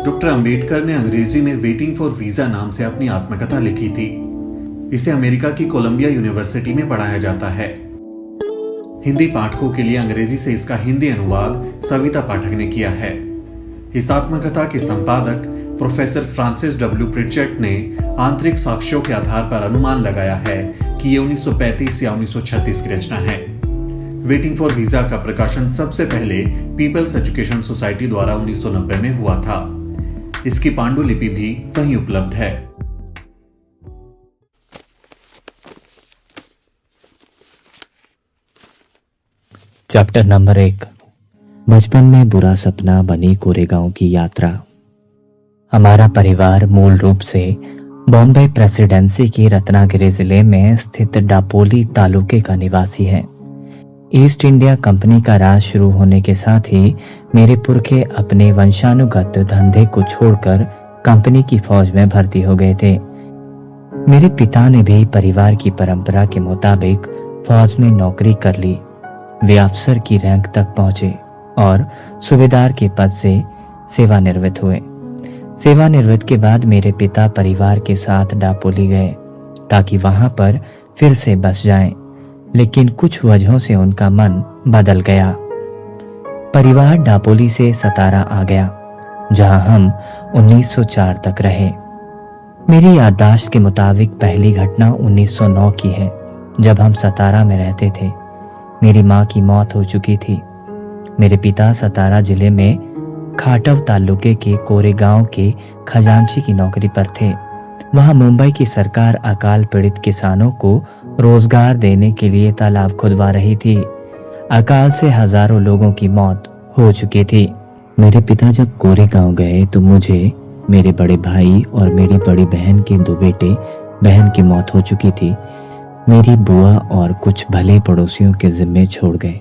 Doctor Ambedkar ने अंग्रेजी में वेटिंग फॉर वीजा नाम से अपनी आत्मकथा लिखी थी। इसे अमेरिका की कोलंबिया यूनिवर्सिटी में पढ़ाया जाता है। हिंदी पाठकों के लिए अंग्रेजी से इसका हिंदी अनुवाद सविता पाठक ने किया है। इस आत्मकथा के संपादक प्रोफेसर फ्रांसिस डब्ल्यू प्रिचर्ड ने आंतरिक साक्ष्यों के आधार पर अनुमान लगाया है कि ये 1935 या 1936 की रचना है। वेटिंग फॉर वीजा का प्रकाशन सबसे पहले पीपल्स एजुकेशन सोसाइटी द्वारा 1990 में हुआ था। इसकी पांडुलिपि भी वहीं उपलब्ध है। Chapter number 1। बचपन में बुरा सपना बनी कोरेगांव की यात्रा। हमारा परिवार मूल रूप से बॉम्बे प्रेसिडेंसी की रत्नागिरी जिले में स्थित डापोली तालुके का निवासी है। ईस्ट इंडिया कंपनी का राज शुरू होने के साथ ही मेरे पुरखे अपने वंशानुगत धंधे को छोड़कर कंपनी की फौज में भर्ती हो गए थे। मेरे पिता ने भी परिवार की परंपरा के मुताबिक फौज में नौकरी कर ली। वे अफसर की रैंक तक पहुंचे और सूबेदार के पद से सेवानिवृत्त हुए। सेवानिवृत्त के बाद मेरे पिता परिवार के साथ डापोली गए ताकि वहां पर फिर से बस जाएं, लेकिन कुछ वजहों से उनका मन बदल गया। परिवार डापोली से सतारा आ गया, जहां हम 1904 तक रहे। मेरी याददाश्त के मुताबिक पहली घटना 1909 की है, जब हम सतारा में रहते थे। मेरी मां की मौत हो चुकी थी। मेरे पिता सतारा जिले में खाटव तालुके के कोरेगांव के खजांची की नौकरी पर थे। वहां मुंबई की सरकार अकाल पीड़ित किसानों को रोजगार देने के लिए तालाब खुदवा रही थी। अकाल से हजारों लोगों की मौत हो चुकी थी। मेरे पिता जब कोरेगांव गए तो मुझे, मेरे बड़े भाई और मेरी बड़ी बहन के 2 बेटे बहन की मौत हो चुकी थी। मेरी बुआ और कुछ भले पड़ोसियों के जिम्मे छोड़ गए।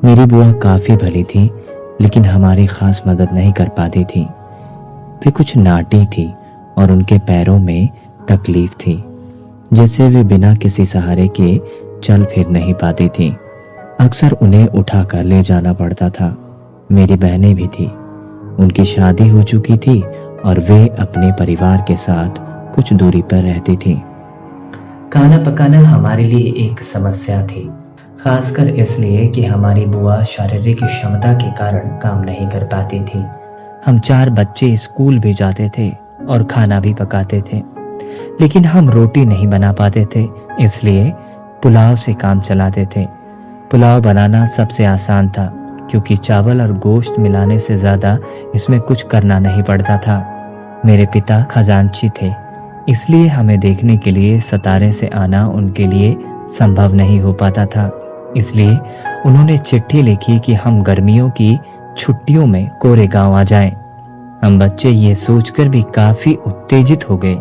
मेरी बुआ काफी भली थी, लेकिन हमारी खास मदद नहीं कर पाती थी। वे कुछ नाटी थी और उनके पैरों में तकलीफ थी, जैसे वे बिना किसी सहारे के चल फिर नहीं पाती थी। अक्सर उन्हें उठाकर ले जाना पड़ता था। मेरी बहनें भी थी। उनकी शादी हो चुकी थी और वे अपने परिवार के साथ कुछ दूरी पर रहती थी। खाना पकाना हमारे लिए एक समस्या थी, खासकर इसलिए कि हमारी बुआ शारीरिक क्षमता के कारण काम नहीं कर पाती थी। हम 4 बच्चे स्कूल भी जाते थे और खाना भी पकाते थे, लेकिन हम रोटी नहीं बना पाते थे, इसलिए पुलाव से काम चलाते थे। पुलाव बनाना सबसे आसान था, क्योंकि चावल और गोश्त मिलाने से ज्यादा इसमें कुछ करना नहीं पड़ता था। मेरे पिता खजांची थे, इसलिए हमें देखने के लिए सतारे से आना उनके लिए संभव नहीं हो पाता था। इसलिए उन्होंने चिट्ठी लिखी कि हम गर्मियों की छुट्टियों में कोरेगांव आ जाएं। हम बच्चे ये सोचकर भी काफी उत्तेजित हो गए,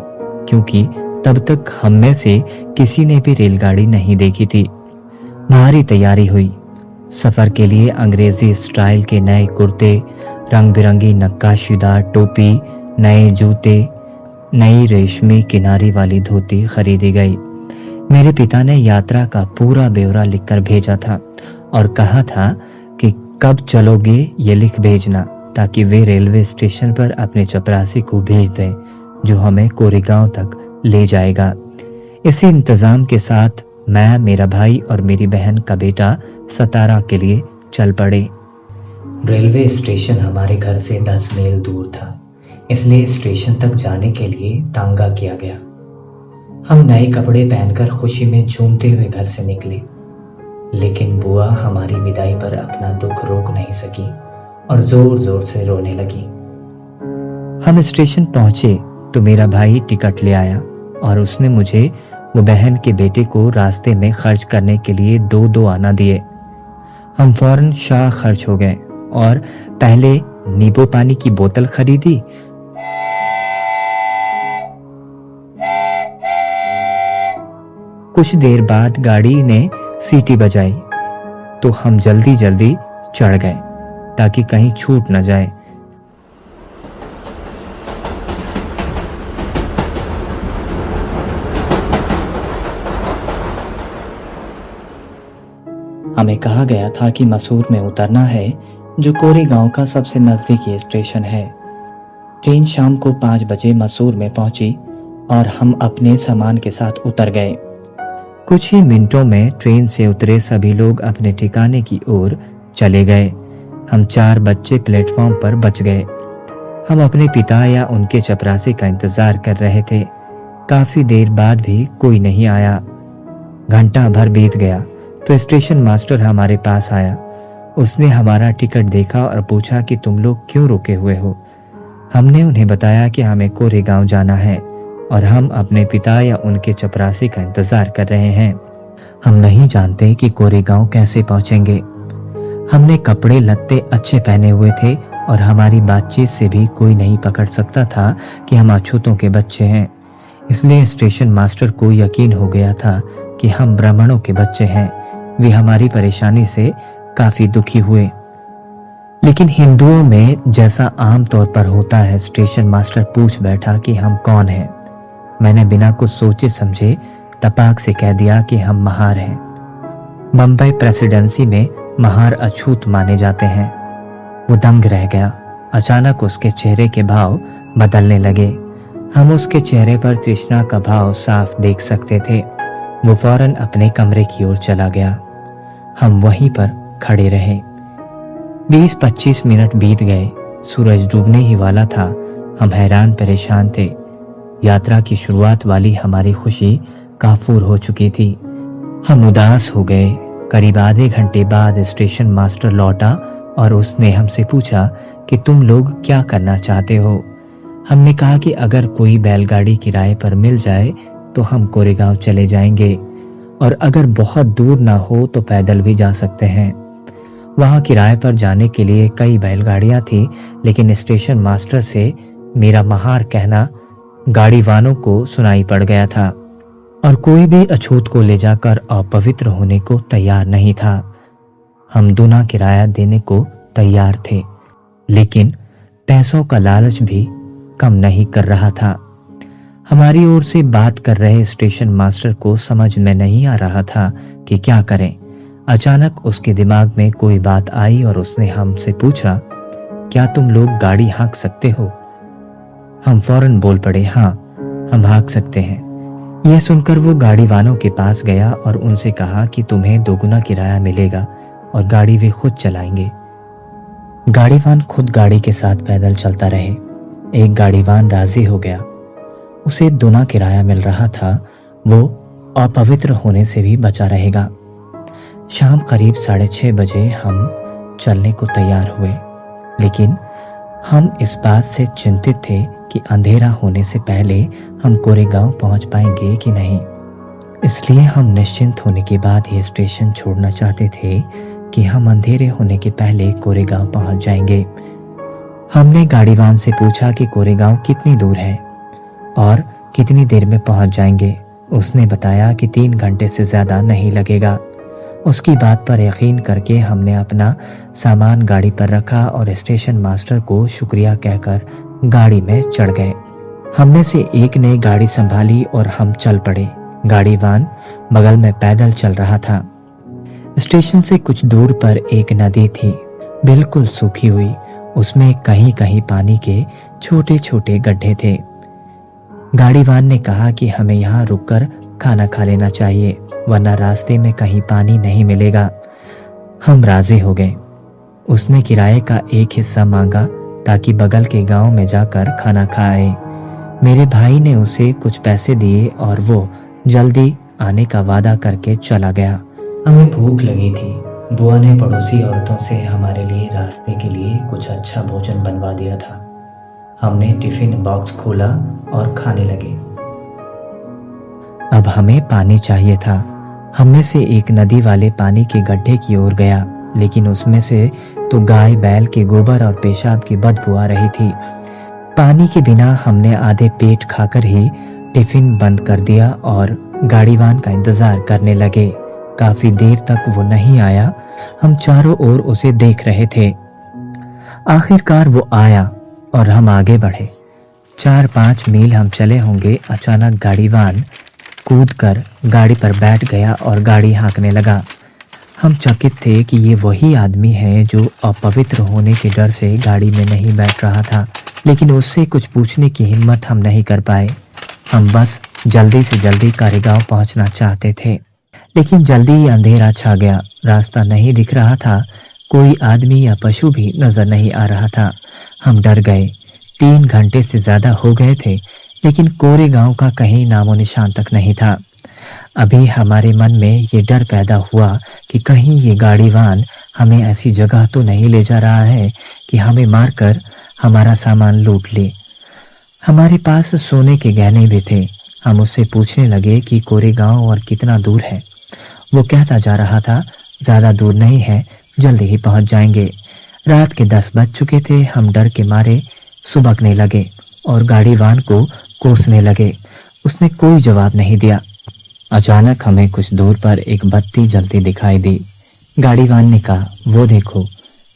क्योंकि तब तक हम में से किसी ने भी रेलगाड़ी नहीं देखी थी। भारी तैयारी हुई। सफर के लिए अंग्रेजी स्टाइल के नए कुर्ते, रंग बिरंगी नक्काशीदार टोपी, नए जूते, नई रेशमी किनारी वाली धोती खरीदी गई। मेरे पिता ने यात्रा का पूरा ब्यौरा लिखकर भेजा था और कहा था कि कब चलोगे ये लिख भेजना, ताकि वे रेलवे स्टेशन पर अपने चपरासी को भेज दें, जो हमें कोरेगांव तक ले जाएगा। इसी इंतजाम के साथ मैं, मेरा भाई और मेरी बहन का बेटा सतारा के लिए चल पड़े। रेलवे स्टेशन हमारे घर से 10 मील दूर था, इसलिए स्टेशन तक जाने के लिए तांगा किया गया। हम नए कपड़े पहनकर खुशी में झूमते हुए घर से निकले, लेकिन बुआ हमारी विदाई पर अपना दुख रोक नहीं सकी और जोर जोर से रोने लगी। हम स्टेशन पहुंचे तो मेरा भाई टिकट ले आया और उसने मुझे वो बहन के बेटे को रास्ते में खर्च करने के लिए 2 आना दिए। हम फौरन शाह खर्च हो गए और पहले नींबू पानी की बोतल खरीदी। कुछ देर बाद गाड़ी ने सीटी बजाई तो हम जल्दी जल्दी चढ़ गए ताकि कहीं छूट न जाए। हमें कहा गया था कि मसूर में उतरना है, जो कोरेगांव का सबसे नजदीकी स्टेशन है। ट्रेन शाम को 5 बजे मसूर में पहुंची और हम अपने सामान के साथ उतर गए। कुछ ही मिनटों में ट्रेन से उतरे सभी लोग अपने ठिकाने की ओर चले गए। हम 4 बच्चे प्लेटफॉर्म पर बच गए। हम अपने पिता या उनके चपरासी का इंतजार कर रहे थे। काफी देर बाद भी कोई नहीं आया। घंटा भर बीत गया तो स्टेशन मास्टर हमारे पास आया। उसने हमारा टिकट देखा और पूछा कि तुम लोग क्यों रुके हुए हो। हमने उन्हें बताया कि हमें कोरेगांव जाना है और हम अपने पिता या उनके चपरासी का इंतजार कर रहे हैं। हम नहीं जानते कि कोरेगांव कैसे पहुंचेंगे। हमने कपड़े लत्ते अच्छे पहने हुए थे और हमारी बातचीत से भी कोई नहीं पकड़ सकता था कि हम अछूतों के बच्चे हैं। इसलिए स्टेशन मास्टर को यकीन हो गया था कि हम ब्राह्मणों के बच्चे हैं। वे हमारी परेशानी से काफी दुखी हुए। लेकिन हिंदुओं में जैसा आम तौर पर होता है, स्टेशन मास्टर पूछ बैठा कि हम कौन हैं। मैंने बिना कुछ सोचे समझे तपाक से कह दिया कि हम महार हैं। बम्बई प्रेसिडेंसी में महार अछूत माने जाते हैं। वो दंग रह गया। अचानक उसके चेहरे के भाव बदलने लगे। हम उसके चेहरे पर तृष्णा का भाव साफ देख सकते थे। वो फौरन अपने कमरे की ओर चला गया। हम वहीं पर खड़े रहे। 20-25 मिनट बीत गए। सूरज डूबने ही वाला था। हम हैरान परेशान थे। यात्रा की शुरुआत वाली हमारी खुशी काफूर हो चुकी थी। हम उदास हो गए। करीब आधे घंटे बाद स्टेशन मास्टर लौटा और उसने हमसे पूछा कि तुम लोग क्या करना चाहते हो। हमने कहा कि अगर कोई बैलगाड़ी किराए पर मिल जाए तो हम कोरेगांव चले जाएंगे और अगर बहुत दूर ना हो तो पैदल भी जा सकते हैं। वहां किराए पर जाने के लिए कई बैलगाड़ियां थी, लेकिन स्टेशन मास्टर से मेरा महार कहना गाड़ी वालों को सुनाई पड़ गया था और कोई भी अछूत को ले जाकर अपवित्र होने को तैयार नहीं था। हम दूना किराया देने को तैयार थे, लेकिन पैसों का लालच भी कम नहीं कर रहा था। हमारी ओर से बात कर रहे स्टेशन मास्टर को समझ में नहीं आ रहा था कि क्या करें। अचानक उसके दिमाग में कोई बात आई और उसने हमसे पूछा, क्या तुम लोग गाड़ी हाँक सकते हो? हम फौरन बोल पड़े, हाँ, हम हाँक सकते हैं। यह सुनकर वो गाड़ी वालों के पास गया और उनसे कहा कि तुम्हें दोगुना किराया मिलेगा और गाड़ी वे खुद चलाएंगे। गाड़ीवान खुद गाड़ी के साथ पैदल चलता रहे। एक गाड़ीवान राजी हो गया। उसे दुना किराया मिल रहा था। वो अपवित्र होने से भी बचा रहेगा। शाम करीब 6:30 बजे हम चलने को तैयार हुए, लेकिन हम इस बात से चिंतित थे कि अंधेरा होने से पहले हम कोरेगांव पहुंच पाएंगे कि नहीं। इसलिए हम निश्चिंत होने के बाद ही स्टेशन छोड़ना चाहते थे कि हम अंधेरे होने के पहले कोरेगांव पहुंच जाएंगे। हमने गाड़ीवान से पूछा कि कोरेगांव कितनी दूर है और कितनी देर में पहुंच जाएंगे। उसने बताया कि 3 घंटे से ज्यादा नहीं लगेगा। उसकी बात पर यकीन करके हमने अपना सामान गाड़ी पर रखा और स्टेशन मास्टर को शुक्रिया कहकर गाड़ी में चढ़ गए। हम में से एक ने गाड़ी संभाली और हम चल पड़े। गाड़ीवान बगल में पैदल चल रहा था। स्टेशन से कुछ दूर पर एक नदी थी, बिल्कुल सूखी हुई। उसमें कहीं कहीं पानी के छोटे छोटे गड्ढे थे। गाड़ीवान ने कहा कि हमें यहाँ रुककर खाना खा लेना चाहिए, वरना रास्ते में कहीं पानी नहीं मिलेगा। हम राजी हो गए। उसने किराए का एक हिस्सा मांगा ताकि बगल के गांव में जाकर खाना खाए। मेरे भाई ने उसे कुछ पैसे दिए और वो जल्दी आने का वादा करके चला गया। हमें भूख लगी थी। बुआ ने पड़ोसी औरतों से हमारे लिए रास्ते के लिए कुछ अच्छा भोजन बनवा दिया था। हमने टिफिन बॉक्स खोला और खाने लगे। अब हमें पानी चाहिए था। हम में से एक नदी वाले पानी के गड्ढे की ओर गया, लेकिन उसमें से तो गाय बैल के गोबर और पेशाब की बदबू आ रही थी। पानी के बिना हमने आधे पेट खाकर ही टिफिन बंद कर दिया और गाड़ीवान का इंतजार करने लगे। काफी देर तक वो नहीं आया। हम चारों ओर उसे देख रहे थे। आखिरकार वो आया और हम आगे बढ़े। 4-5 मील हम चले होंगे। अचानक गाड़ीवान कूदकर गाड़ी पर बैठ गया और गाड़ी हाँकने लगा। हम चकित थे कि ये वही आदमी है जो अपवित्र होने के डर से गाड़ी में नहीं बैठ रहा था, लेकिन उससे कुछ पूछने की हिम्मत हम नहीं कर पाए। हम बस जल्दी से जल्दी कारेगांव पहुंचना चाहते थे, लेकिन जल्दी ही अंधेरा छा गया। रास्ता नहीं दिख रहा था, कोई आदमी या पशु भी नजर नहीं आ रहा था। हम डर गए। 3 घंटे से ज्यादा हो गए थे, लेकिन कोरेगांव का कहीं नामो निशान तक नहीं था। अभी हमारे मन में ये डर पैदा हुआ कि कहीं ये गाड़ीवान हमें ऐसी जगह तो नहीं ले जा रहा है कि हमें मारकर हमारा सामान लूट ले। हमारे पास सोने के गहने भी थे। हम उससे पूछने लगे कि कोरेगांव और कितना दूर है। वो कहता जा रहा था, ज्यादा दूर नहीं है, जल्दी ही पहुंच जाएंगे। रात के 10 बज चुके थे। हम डर के मारे सुबकने लगे और गाड़ीवान को कोसने लगे। उसने कोई जवाब नहीं दिया। अचानक हमें कुछ दूर पर एक बत्ती जलती दिखाई दी। गाड़ीवान ने कहा, वो देखो,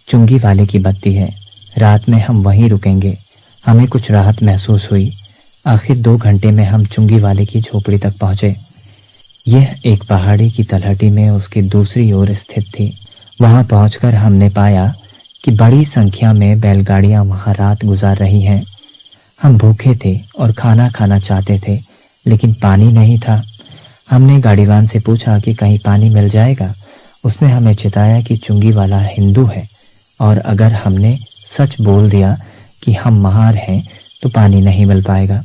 चुंगी वाले की बत्ती है। रात में हम वहीं रुकेंगे। हमें कुछ राहत महसूस हुई। आखिर 2 घंटे में हम चुंगी वाले की झोपड़ी तक पहुंचे। यह एक पहाड़ी की तलहटी में उसकी दूसरी ओर स्थित थी। वहां पहुंचकर हमने पाया कि बड़ी संख्या में बैलगाड़ियां वहां रात गुजार रही हैं। हम भूखे थे और खाना खाना चाहते थे, लेकिन पानी नहीं था। हमने गाड़ीवान से पूछा कि कहीं पानी मिल जाएगा। उसने हमें चिताया कि चुंगी वाला हिंदू है और अगर हमने सच बोल दिया कि हम महार हैं तो पानी नहीं मिल पाएगा।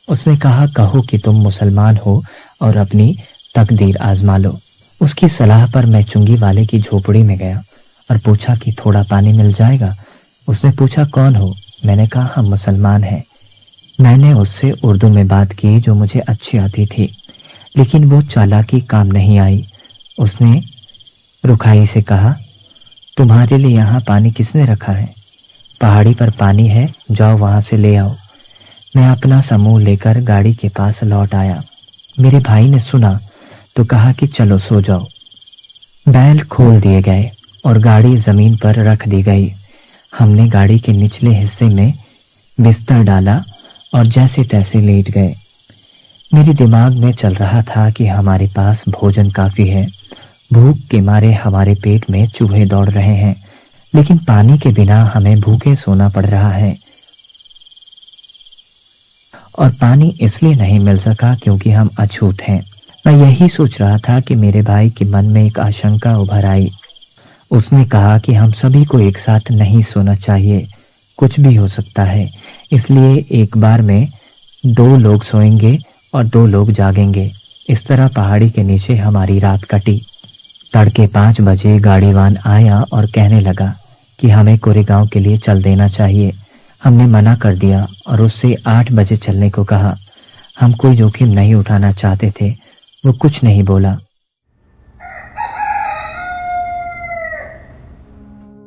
उसने कहा, कहो कि तुम मुसलमान हो और अपनी तकदीर आजमा लो। उसकी सलाह पर मैं चुंगी वाले की झोपड़ी में गया और पूछा कि थोड़ा पानी मिल जाएगा। उसने पूछा, कौन हो? मैंने कहा, हम मुसलमान हैं। मैंने उससे उर्दू में बात की जो मुझे अच्छी आती थी, लेकिन वो चालाकी काम नहीं आई। उसने रुखाई से कहा, तुम्हारे लिए यहाँ पानी किसने रखा है? पहाड़ी पर पानी है, जाओ वहां से ले आओ। मैं अपना समूह लेकर गाड़ी के पास लौट आया। मेरे भाई ने सुना तो कहा कि चलो सो जाओ। बैल खोल दिए गए और गाड़ी जमीन पर रख दी गई। हमने गाड़ी के निचले हिस्से में बिस्तर डाला और जैसे तैसे लेट गए। मेरे दिमाग में चल रहा था कि हमारे पास भोजन काफी है। भूख के मारे हमारे पेट में चूहे दौड़ रहे हैं, लेकिन पानी के बिना हमें भूखे सोना पड़ रहा है। और पानी इसलिए नहीं मिल सका क्योंकि हम अछूत हैं। मैं यही सोच रहा था कि मेरे भाई के मन में एक आशंका उभर आई। उसने कहा कि हम सभी को एक साथ नहीं सोना चाहिए, कुछ भी हो सकता है, इसलिए एक बार में 2 लोग सोएंगे और 2 लोग जागेंगे। इस तरह पहाड़ी के नीचे हमारी रात कटी। तड़के 5 बजे गाड़ीवान आया और कहने लगा कि हमें कोरेगांव के लिए चल देना चाहिए। हमने मना कर दिया और उससे 8 बजे चलने को कहा। हम कोई जोखिम नहीं उठाना चाहते थे। वो कुछ नहीं बोला।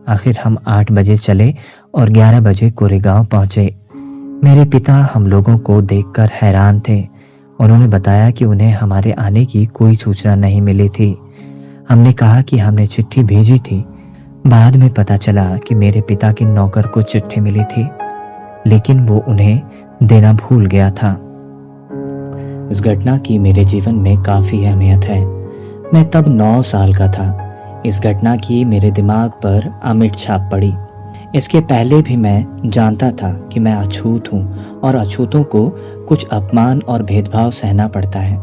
आखिर हम 8 बजे चले और 11 बजे कोरेगांव पहुंचे। मेरे पिता हम लोगों को देखकर हैरान थे। उन्होंने बताया कि उन्हें हमारे आने की कोई सूचना नहीं मिली थी। हमने कहा कि हमने चिट्ठी भेजी थी। बाद में पता चला कि मेरे पिता के नौकर को चिट्ठी मिली थी, लेकिन वो उन्हें देना भूल गया था। इस घटना की मेरे जीवन में काफी अहमियत है। मैं तब 9 साल का था। इस घटना की मेरे दिमाग पर अमिट छाप पड़ी। इसके पहले भी मैं जानता था कि मैं अछूत हूँ और अछूतों को कुछ अपमान और भेदभाव सहना पड़ता है।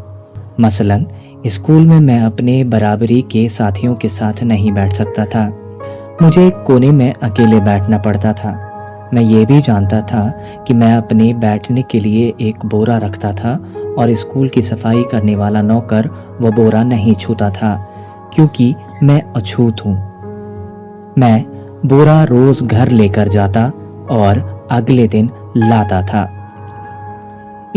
मसलन स्कूल में मैं अपने बराबरी के साथियों के साथ नहीं बैठ सकता था। मुझे एक कोने में अकेले बैठना पड़ता था। मैं ये भी जानता था कि मैं अपने बैठने के लिए एक बोरा रखता था और स्कूल की सफाई करने वाला नौकर वो बोरा नहीं छूता था, क्योंकि मैं अछूत हूँ। मैं बोरा रोज घर लेकर जाता और अगले दिन लाता था।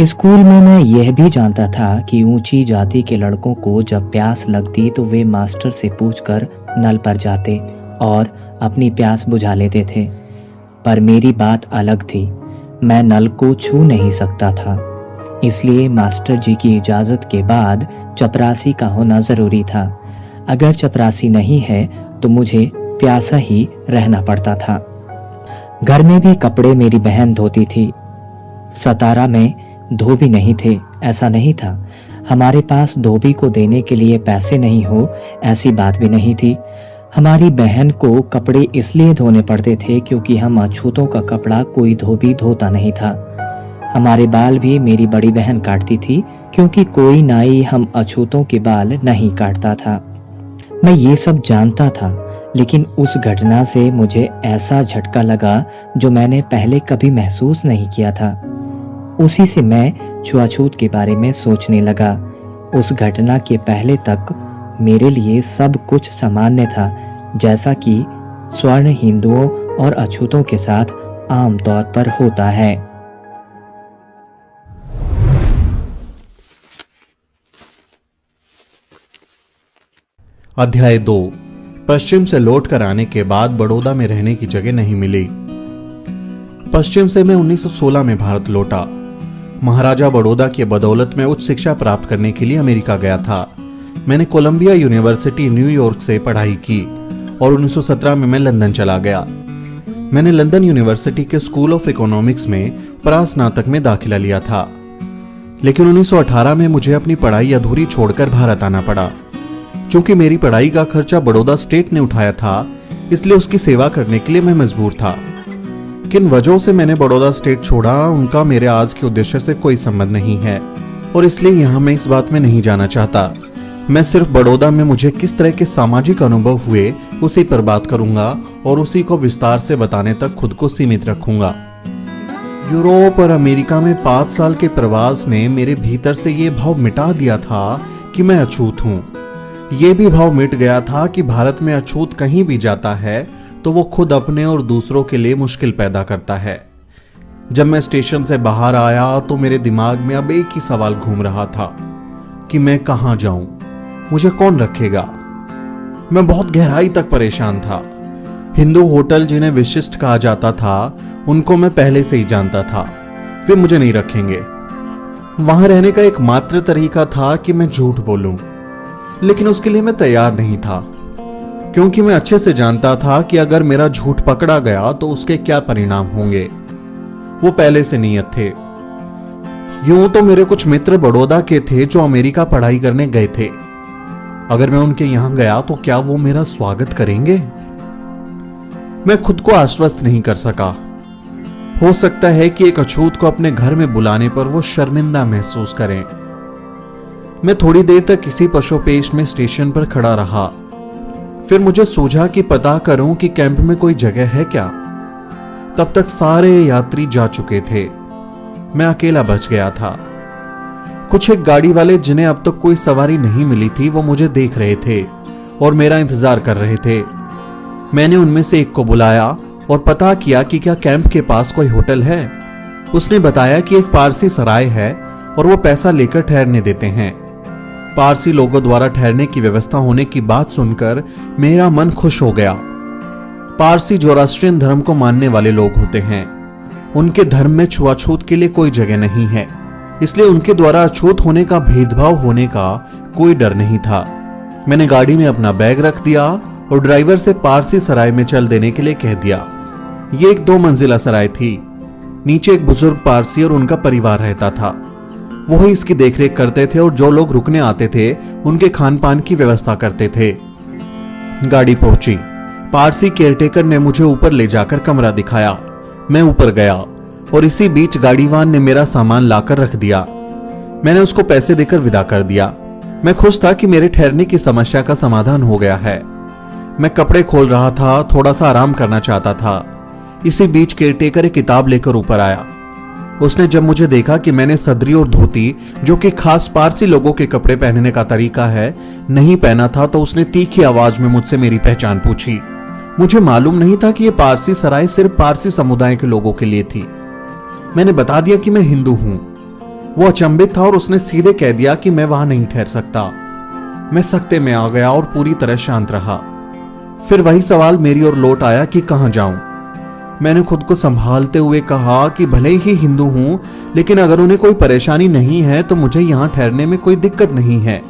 स्कूल में मैं यह भी जानता था कि ऊंची जाति के लड़कों को जब प्यास लगती तो वे मास्टर से पूछकर नल पर जाते और अपनी प्यास बुझा लेते थे। पर मेरी बात अलग थी। मैं नल को छू नहीं सकता था, इसलिए मास्टर जी की इजाजत के बाद चपरासी का होना जरूरी था। अगर चपरासी नहीं है तो मुझे प्यासा ही रहना पड़ता था। घर में भी कपड़े मेरी बहन धोती थी। सतारा में धोबी नहीं थे, ऐसा नहीं था। हमारे पास धोबी को देने के लिए पैसे नहीं हो ऐसी बात भी नहीं थी। हमारी बहन को कपड़े इसलिए धोने पड़ते थे क्योंकि हम अछूतों का कपड़ा कोई धोबी धोता नहीं था। हमारे बाल भी मेरी बड़ी बहन काटती थी क्योंकि कोई नाई हम अछूतों के बाल नहीं काटता था। मैं ये सब जानता था, लेकिन उस घटना से मुझे ऐसा झटका लगा जो मैंने पहले कभी महसूस नहीं किया था। उसी से मैं छुआछूत के बारे में सोचने लगा। उस घटना के पहले तक मेरे लिए सब कुछ सामान्य था, जैसा कि स्वर्ण हिंदुओं और अछूतों के साथ आमतौर पर होता है। अध्याय 2। पश्चिम से लौटकर आने के बाद बड़ौदा में रहने की जगह नहीं मिली। पश्चिम से मैं 1916 में भारत लौटा। महाराजा बड़ौदा की बदौलत में उच्च शिक्षा प्राप्त करने के लिए अमेरिका गया था। मैंने कोलंबिया यूनिवर्सिटी न्यूयॉर्क से पढ़ाई की और 1917 में मैं लंदन चला गया। मैंने लंदन यूनिवर्सिटी के स्कूल ऑफ इकोनॉमिक्स में परास्नातक में दाखिला लिया था, लेकिन 1918 में मुझे अपनी पढ़ाई अधूरी छोड़कर भारत आना पड़ा। चूंकि मेरी पढ़ाई का खर्चा बड़ौदा स्टेट ने उठाया था, इसलिए उसकी सेवा करने के लिए मैं मजबूर था। किन वजहों से मैंने बड़ौदा स्टेट छोड़ा, उनका मेरे आज के उद्देश्य से कोई संबंध नहीं है और इसलिए यहां मैं इस बात में नहीं जाना चाहता। मैं सिर्फ बड़ौदा में मुझे किस तरह के सामाजिक अनुभव हुए उसी पर बात करूंगा और उसी को विस्तार से बताने तक खुद को सीमित रखूंगा। यूरोप और अमेरिका में 5 साल के प्रवास ने मेरे भीतर से ये भाव मिटा दिया था कि मैं अछूत हूं। ये भी भाव मिट गया था कि भारत में अछूत कहीं भी जाता है तो वो खुद अपने और दूसरों के लिए मुश्किल पैदा करता है। जब मैं स्टेशन से बाहर आया तो मेरे दिमाग में अब एक ही सवाल घूम रहा था कि मैं कहां जाऊं, मुझे कौन रखेगा। मैं बहुत गहराई तक परेशान था। हिंदू होटल जिन्हें विशिष्ट कहा जाता था, उनको मैं पहले से ही जानता था, वे मुझे नहीं रखेंगे। वहां रहने का एकमात्र तरीका था कि मैं झूठ बोलूं, लेकिन उसके लिए मैं तैयार नहीं था, क्योंकि मैं अच्छे से जानता था कि अगर मेरा झूठ पकड़ा गया तो उसके क्या परिणाम होंगे। वो पहले से नियत थे। यूं तो मेरे कुछ मित्र बड़ौदा के थे जो अमेरिका पढ़ाई करने गए थे। अगर मैं उनके यहां गया तो क्या वो मेरा स्वागत करेंगे? मैं खुद को आश्वस्त नहीं कर सका। हो सकता है कि एक अछूत को अपने घर में बुलाने पर वो शर्मिंदा महसूस करें। मैं थोड़ी देर तक किसी पशुपेश में स्टेशन पर खड़ा रहा। फिर मुझे सूझा कि पता करूं कि कैंप में कोई जगह है क्या। तब तक सारे यात्री जा चुके थे। मैं अकेला बच गया था। कुछ एक गाड़ी वाले जिन्हें अब तक कोई सवारी नहीं मिली थी, वो मुझे देख रहे थे और मेरा इंतजार कर रहे थे। मैंने उनमें से एक को बुलाया और पता किया कि क्या कैंप के पास कोई होटल है। उसने बताया कि एक पारसी सराय है और वो पैसा लेकर ठहरने देते हैं। पारसी लोगों द्वारा ठहरने की व्यवस्था होने की बात सुनकर मेरा मन खुश हो गया। पारसी जोरास्ट्रियन धर्म को मानने वाले लोग होते हैं। उनके धर्म में छुआछूत के लिए कोई जगह नहीं है, इसलिए उनके द्वारा अछूत होने का, भेदभाव होने का कोई डर नहीं था। मैंने गाड़ी में अपना बैग रख दिया और ड्राइवर से पारसी सराय में चल देने के लिए कह दिया। ये एक 2 मंजिला सराय थी। नीचे एक बुजुर्ग पारसी और उनका परिवार रहता था। वो ही इसकी देखरेख करते थे और जो लोग रुकने आते थे उनके खान पान की व्यवस्था करते थे। गाड़ी पहुंची। पारसी केयरटेकर ने मुझे ऊपर ले जाकर कमरा दिखाया। मैं ऊपर गया और इसी बीच गाड़ीवान ने मेरा सामान लाकर रख दिया। मैंने उसको पैसे देकर विदा कर दिया। मैं खुश था कि मेरे ठहरने की समस्या का समाधान हो गया है। मैं कपड़े खोल रहा था, थोड़ा सा आराम करना चाहता था। इसी बीच केयरटेकर एक किताब लेकर ऊपर आया। उसने जब मुझे देखा कि मैंने सदरी और धोती, जो कि खास पारसी लोगों के कपड़े पहनने का तरीका है, नहीं पहना था, तो उसने तीखी आवाज में मुझसे मेरी पहचान पूछी। मुझे मालूम नहीं था कि यह पारसी सराय सिर्फ पारसी समुदाय के लोगों के लिए थी। मैंने बता दिया कि मैं हिंदू हूं। वो अचंभित था और उसने सीधे कह दिया कि मैं वहां नहीं ठहर सकता। मैं सकते में आ गया और पूरी तरह शांत रहा। फिर वही सवाल मेरी ओर लौट आया कि कहां जाऊं। मैंने खुद को संभालते हुए कहा कि भले ही हिंदू हूं, लेकिन अगर उन्हें कोई परेशानी नहीं है तो मुझे यहां ठहरने में कोई दिक्कत नहीं है।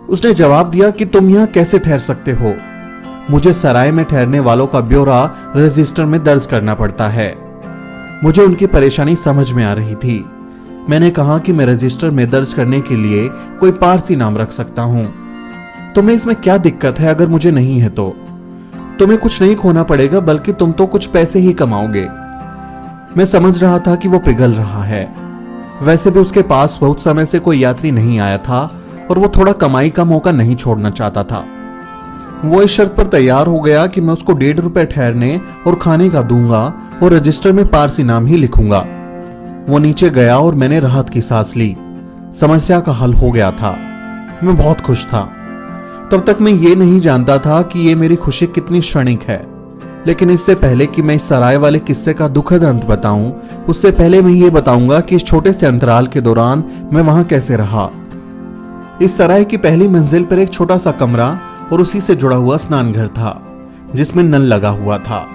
उसने जवाब दिया कि तुम यहां कैसे ठहर सकते हो? मुझे सराय में ठहरने वालों का ब्यौरा रजिस्टर में दर्ज करना पड़ता है। मुझे उनकी परेशानी समझ में आ रही थी। मैंने कहा कि मैं रजिस्टर में दर्ज करने के लिए कोई पारसी नाम रख सकता हूं। तुम्हें इसमें क्या दिक्कत है? अगर मुझे नहीं है तो तुम्हें कुछ नहीं खोना पड़ेगा, बल्कि तुम तो कुछ पैसे ही कमाओगे। मैं समझ रहा था कि वो पिघल रहा है। वैसे भी उसके पास बहुत समय से कोई यात्री नहीं आया था और वो थोड़ा कमाई का मौका नहीं छोड़ना चाहता था। वो इस शर्त पर तैयार हो गया कि मैं उसको 1.5 रुपए ठहरने और खाने का दूंगा और रजिस्टर में पारसी नाम ही लिखूंगा। वो नीचे गया और मैंने राहत की सांस ली। समस्या का हल हो गया था। मैं बहुत खुश था। तब तक मैं ये नहीं जानता था कि ये मेरी खुशी कितनी क्षणिक है। लेकिन इससे पहले कि मैं इस सराय वाले किस्से का दुखद अंत बताऊं, उससे पहले मैं ये बताऊंगा कि इस छोटे से अंतराल के दौरान मैं वहां कैसे रहा। इस सराय की पहली मंजिल पर एक छोटा सा कमरा और उसी से जुड़ा हुआ स्नान घर था, जिसमें नल लगा हुआ था।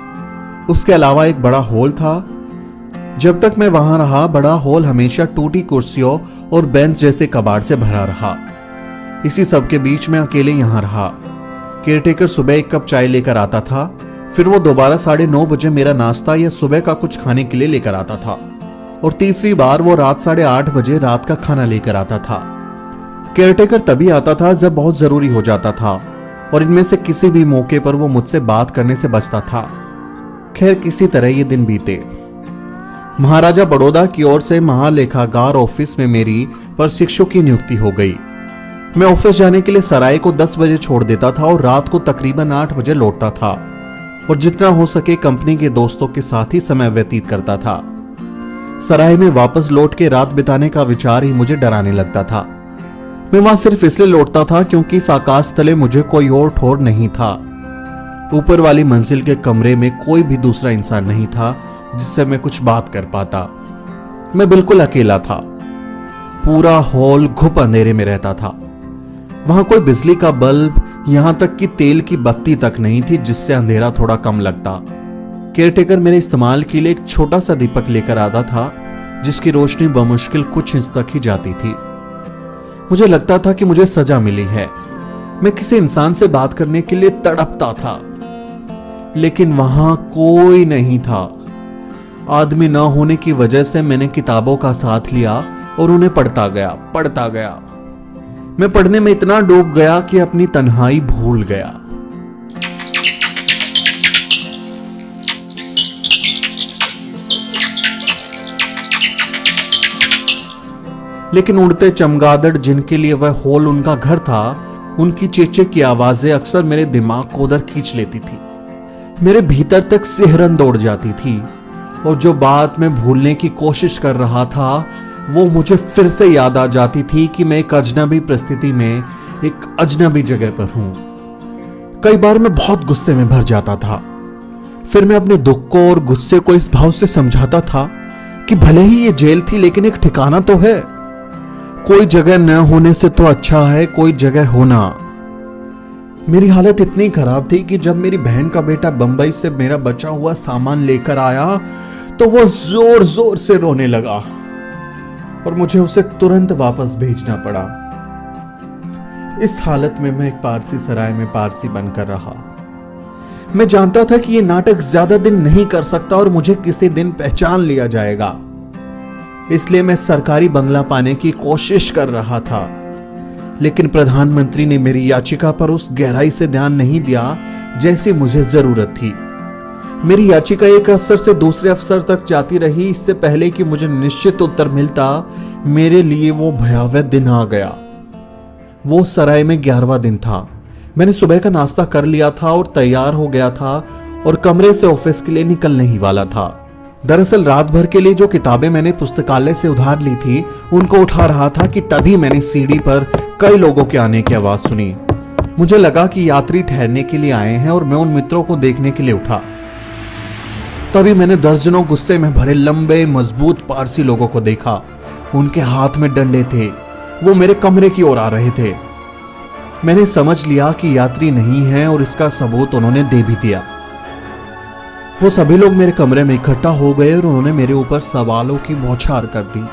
उसके अलावा एक बड़ा हॉल था। जब तक मैं वहां रहा, बड़ा हॉल हमेशा टूटी कुर्सियों और बेंच जैसे कबाड़ से भरा रहा। इसी सब के बीच में अकेले यहां रहा। केयरटेकर सुबह 1 कप चाय लेकर आता था, फिर वो दोबारा 9:30 बजे मेरा नाश्ता या सुबह का कुछ खाने के लिए लेकर आता था, और तीसरी बार वो रात 8:30 बजे रात का खाना लेकर आता था। केयरटेकर तभी आता था जब बहुत जरूरी हो जाता था, और इनमें से किसी भी मौके पर वो मुझसे बात करने से बचता था। खैर, किसी तरह ये दिन बीते। महाराजा बड़ौदा की ओर से महालेखागार ऑफिस में मेरी प्रशिक्षु की नियुक्ति हो गई। मैं ऑफिस जाने के लिए सराय को 10 बजे छोड़ देता था और रात को तकरीबन 8 बजे लौटता था, और जितना हो सके कंपनी के दोस्तों के साथ ही समय व्यतीत करता था। सराय में वापस लौट के रात बिताने का विचार ही मुझे डराने लगता था। मैं वहां सिर्फ इसलिए लौटता था क्योंकि इस आकाश तले मुझे कोई और ठौर नहीं था। ऊपर वाली मंजिल के कमरे में कोई भी दूसरा इंसान नहीं था जिससे मैं कुछ बात कर पाता। मैं बिल्कुल अकेला था। पूरा हॉल घुप अंधेरे में रहता था। वहां कोई बिजली का बल्ब, यहां तक कि तेल की बत्ती तक नहीं थी जिससे अंधेरा थोड़ा कम लगता। केयरटेकर मेरे इस्तेमाल के लिए एक छोटा सा दीपक लेकर आता था, जिसकी रोशनी बमुश्किल कुछ इंच तक ही जाती थी। मुझे लगता था कि मुझे सजा मिली है। मैं किसी इंसान से बात करने के लिए तड़पता था, लेकिन वहां कोई नहीं था। आदमी न होने की वजह से मैंने किताबों का साथ लिया और उन्हें पढ़ता गया। मैं पढ़ने में इतना डूब गया कि अपनी तन्हाई भूल गया। लेकिन उड़ते चमगादड़ जिनके लिए वह हॉल उनका घर था, उनकी चेचे की आवाजें अक्सर मेरे दिमाग को उधर खींच लेती थी। मेरे भीतर तक सिहरन दौड़ जाती थी, और जो बात मैं भूलने की कोशिश कर रहा था वो मुझे फिर से याद आ जाती थी कि मैं एक अजनबी परिस्थिति में एक अजनबी जगह पर हूं। कई बार मैं बहुत गुस्से में भर जाता था। फिर मैं अपने दुख को और गुस्से को इस भाव से समझाता था कि भले ही ये जेल थी, लेकिन एक ठिकाना तो है। कोई जगह न होने से तो अच्छा है कोई जगह होना। मेरी हालत इतनी खराब थी कि जब मेरी बहन का बेटा बंबई से मेरा बचा हुआ सामान लेकर आया तो वो जोर जोर से रोने लगा और मुझे उसे तुरंत वापस भेजना पड़ा। इस हालत में मैं एक पारसी सराय में पारसी बनकर रहा। मैं जानता था कि यह नाटक ज्यादा दिन नहीं कर सकता और मुझे किसी दिन पहचान लिया जाएगा, इसलिए मैं सरकारी बंगला पाने की कोशिश कर रहा था। लेकिन प्रधानमंत्री ने मेरी याचिका पर उस गहराई से ध्यान नहीं दिया जैसी मुझे जरूरत थी। मेरी याचिका एक अफसर से दूसरे अफसर तक जाती रही। इससे पहले कि मुझे निश्चित उत्तर मिलता, मेरे लिए वो भयावह दिन आ गया। वो सराय में 11वां दिन था। मैंने सुबह का नाश्ता कर लिया था और तैयार हो गया था और कमरे से ऑफिस के लिए निकलने ही वाला था। दरअसल रात भर के लिए जो किताबें मैंने पुस्तकालय से उधार ली थी उनको उठा रहा था कि तभी मैंने सीढ़ी पर कई लोगों के आने की आवाज सुनी। मुझे लगा कि यात्री ठहरने के लिए आए हैं और मैं उन मित्रों को देखने के लिए उठा। तभी मैंने दर्जनों गुस्से में भरे लंबे मजबूत पारसी लोगों को देखा। उनके हाथ में डंडे थे। वो मेरे कमरे की ओर आ रहे थे। मैंने समझ लिया कि यात्री नहीं है और इसका सबूत उन्होंने दे भी दिया। वो सभी लोग मेरे कमरे में इकट्ठा हो गए और उन्होंने मेरे ऊपर सवालों की बौछार कर दी।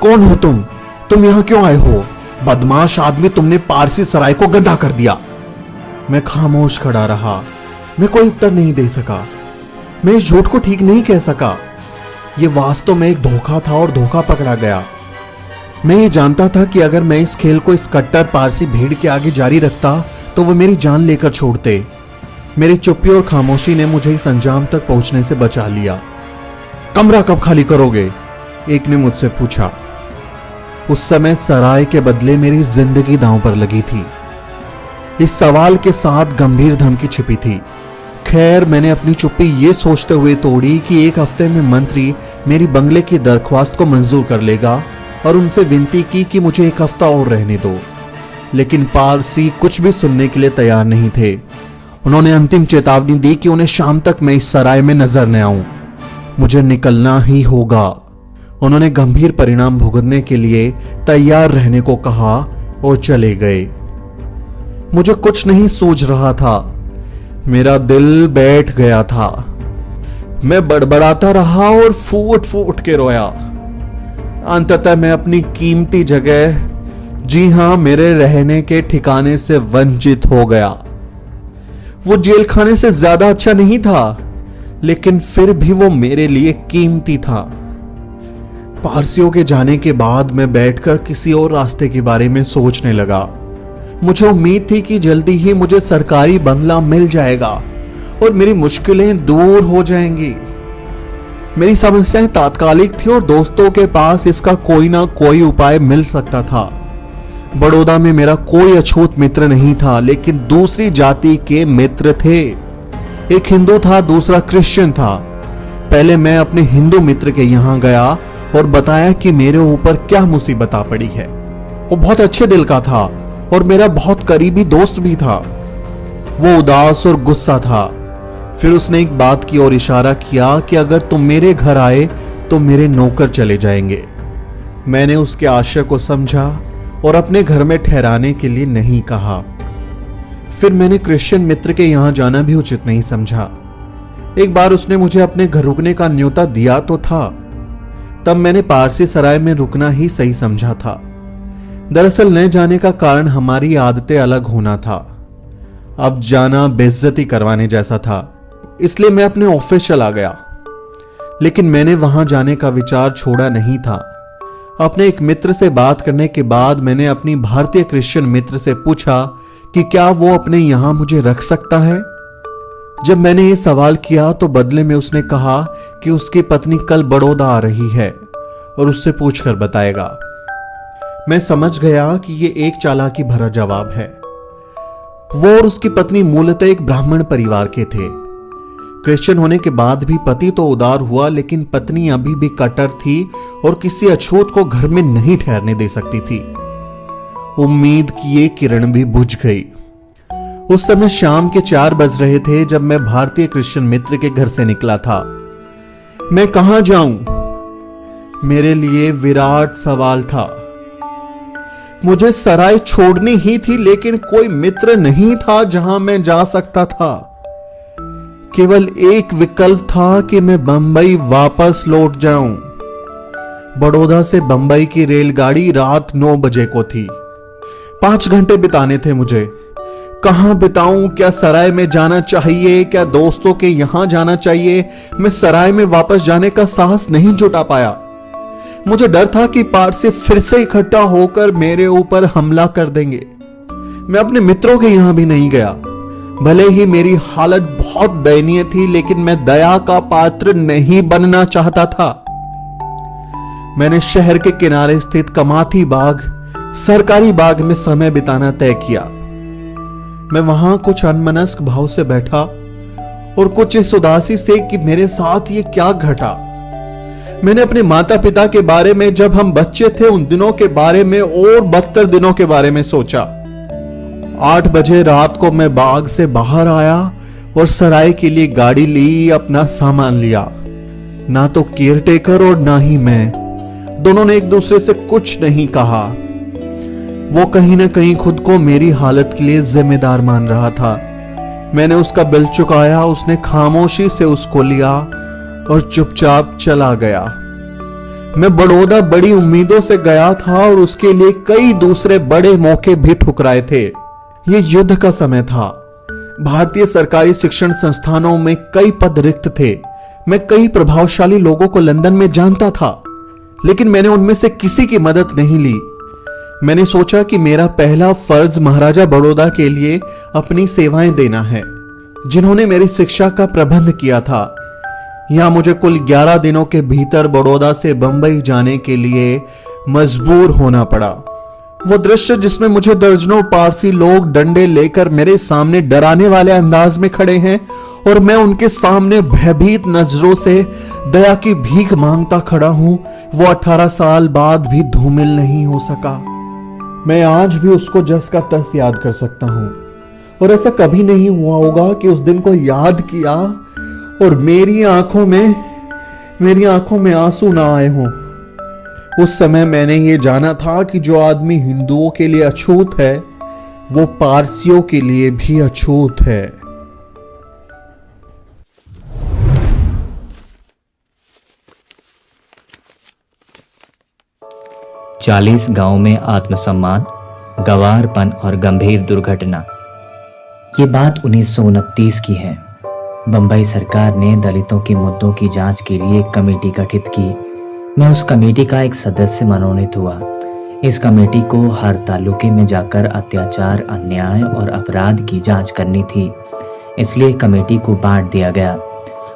कौन हो तुम? तुम यहां क्यों आए हो? बदमाश आदमी, तुमने पारसी सराय को गंदा कर दिया। मैं खामोश खड़ा रहा। मैं कोई उत्तर नहीं दे सका। मैं इस झूठ को ठीक नहीं कह सका। ये वास्तव में एक धोखा था और धोखा पकड़ा गया। मैं ये जानता था कि अगर मैं इस खेल को इस कट्टर पारसी भीड़ के आगे जारी रखता तो वो मेरी जान लेकर छोड़ते। मेरी चुप्पी और खामोशी ने मुझे इस अंजाम तक पहुंचने से बचा लिया। कमरा कब खाली करोगे? एक ने मुझसे पूछा। उस समय सराय के बदले मेरी जिंदगी दांव पर लगी थी। इस सवाल के साथ गंभीर धमकी छिपी थी। खैर, मैंने अपनी चुप्पी ये सोचते हुए तोड़ी कि एक हफ्ते में मंत्री मेरी बंगले की दरख्वास्त को मंजूर कर लेगा और उनसे विनती की कि मुझे एक हफ्ता और रहने दो। लेकिन पारसी कुछ भी सुनने के लिए तैयार नहीं थे। उन्होंने अंतिम चेतावनी दी कि उन्हें शाम तक मैं इस सराय में नजर न आऊं। मुझे निकलना ही होगा। उन्होंने गंभीर परिणाम भुगतने के लिए तैयार रहने को कहा और चले गए। मुझे कुछ नहीं सूझ रहा था। मेरा दिल बैठ गया था। मैं बड़बड़ाता रहा और फूट फूट के रोया। अंततः मैं अपनी कीमती जगह, जी हां, मेरे रहने के ठिकाने से वंचित हो गया। वो जेल खाने से ज्यादा अच्छा नहीं था, लेकिन फिर भी वो मेरे लिए कीमती था। पारसियों के जाने के बाद मैं बैठकर किसी और रास्ते के बारे में सोचने लगा। मुझे उम्मीद थी कि जल्दी ही मुझे सरकारी बंगला मिल जाएगा और मेरी मुश्किलें दूर हो जाएंगी। मेरी समस्याएं तात्कालिक थी और दोस्तों के पास इसका कोई ना कोई उपाय मिल सकता था। बड़ौदा में मेरा कोई अछूत मित्र नहीं था, लेकिन दूसरी जाति के मित्र थे। एक हिंदू था, दूसरा क्रिश्चियन था। पहले मैं अपने हिंदू मित्र के यहां गया और बताया कि मेरे ऊपर क्या मुसीबत आ पड़ी है। वो बहुत अच्छे दिल का था और मेरा बहुत करीबी दोस्त भी था। वो उदास और गुस्सा था। फिर उसने एक बात की ओर इशारा किया कि अगर तुम मेरे घर आए तो मेरे नौकर चले जाएंगे। मैंने उसके आशय को समझा और अपने घर में ठहराने के लिए नहीं कहा। फिर मैंने क्रिश्चियन मित्र के यहां जाना भी उचित नहीं समझा। एक बार उसने मुझे अपने घर रुकने का न्योता दिया तो था, तब मैंने पारसी सराय में रुकना ही सही समझा था। दरअसल न जाने का कारण हमारी आदतें अलग होना था। अब जाना बेइज्जती करवाने जैसा था, इसलिए मैं अपने ऑफिस चला गया। लेकिन मैंने वहां जाने का विचार छोड़ा नहीं था। अपने एक मित्र से बात करने के बाद मैंने अपनी भारतीय क्रिश्चियन मित्र से पूछा कि क्या वो अपने यहां मुझे रख सकता है। जब मैंने ये सवाल किया तो बदले में उसने कहा कि उसकी पत्नी कल बड़ौदा आ रही है और उससे पूछकर बताएगा। मैं समझ गया कि ये एक चालाकी भरा जवाब है। वो और उसकी पत्नी मूलतः एक ब्राह्मण परिवार के थे। क्रिश्चियन होने के बाद भी पति तो उदार हुआ, लेकिन पत्नी अभी भी कट्टर थी और किसी अछूत को घर में नहीं ठहरने दे सकती थी। उम्मीद की ये किरण भी बुझ गई। उस समय शाम के 4 बज रहे थे जब मैं भारतीय क्रिश्चियन मित्र के घर से निकला था। मैं कहां जाऊं? मेरे लिए विराट सवाल था। मुझे सराय छोड़नी ही थी, लेकिन कोई मित्र नहीं था जहां मैं जा सकता था। केवल एक विकल्प था कि मैं बंबई वापस लौट जाऊं। बड़ौदा से बंबई की रेलगाड़ी रात 9 बजे को थी। 5 घंटे बिताने थे मुझे। कहां बिताऊं? क्या सराय में जाना चाहिए? क्या दोस्तों के यहां जाना चाहिए? मैं सराय में वापस जाने का साहस नहीं जुटा पाया। मुझे डर था कि पारसी फिर से इकट्ठा होकर मेरे ऊपर हमला कर देंगे। मैं अपने मित्रों के यहां भी नहीं गया। भले ही मेरी हालत बहुत दयनीय थी, लेकिन मैं दया का पात्र नहीं बनना चाहता था। मैंने शहर के किनारे स्थित कमाथी बाग, सरकारी बाग में समय बिताना तय किया। मैं वहां कुछ अनमनस्क भाव से बैठा और कुछ इस उदासी से कि मेरे साथ ये क्या घटा। मैंने अपने माता पिता के बारे में, जब हम बच्चे थे उन दिनों के बारे में और बदतर दिनों के बारे में सोचा। 8 बजे रात को मैं बाग से बाहर आया और सराय के लिए गाड़ी ली, अपना सामान लिया। ना तो केयरटेकर और ना ही मैं, दोनों ने एक दूसरे से कुछ नहीं कहा। वो कहीं ना कहीं खुद को मेरी हालत के लिए जिम्मेदार मान रहा था। मैंने उसका बिल चुकाया, उसने खामोशी से उसको लिया और चुपचाप चला गया। मैं बड़ौदा बड़ी उम्मीदों से गया था और उसके लिए कई दूसरे बड़े मौके भी ठुकराए थे। ये युद्ध का समय था। भारतीय सरकारी शिक्षण संस्थानों में कई पद रिक्त थे। मैं कई प्रभावशाली लोगों को लंदन में जानता था, लेकिन मैंने उनमें से किसी की मदद नहीं ली। मैंने सोचा कि मेरा पहला फर्ज महाराजा बड़ौदा के लिए अपनी सेवाएं देना है, जिन्होंने मेरी शिक्षा का प्रबंध किया था। यहां मुझे कुल 11 दिनों के भीतर बड़ौदा से बंबई जाने के लिए मजबूर होना पड़ा। वो दृश्य जिसमें मुझे दर्जनों पारसी लोग डंडे लेकर मेरे सामने डराने वाले अंदाज में खड़े हैं और मैं उनके सामने भयभीत नजरों से दया की भीख मांगता खड़ा हूं, वो 18 साल बाद भी धूमिल नहीं हो सका। मैं आज भी उसको जस का तस याद कर सकता हूं, और ऐसा कभी नहीं हुआ होगा कि उस दिन को याद किया और मेरी आंखों में आंसू ना आए हों। उस समय मैंने ये जाना था कि जो आदमी हिंदुओं के लिए अछूत है, वो पारसियों के लिए भी अछूत है। चालीस गांव में आत्मसम्मान, गंवारपन और गंभीर दुर्घटना। ये बात 1929 की है। बंबई सरकार ने दलितों के मुद्दों की जांच के लिए एक कमेटी गठित की। मैं उस कमेटी का एक सदस्य मनोनीत हुआ। इस कमेटी को हर तालुके में जाकर अत्याचार, अन्याय और अपराध की जांच करनी थी, इसलिए कमेटी को बांट दिया गया।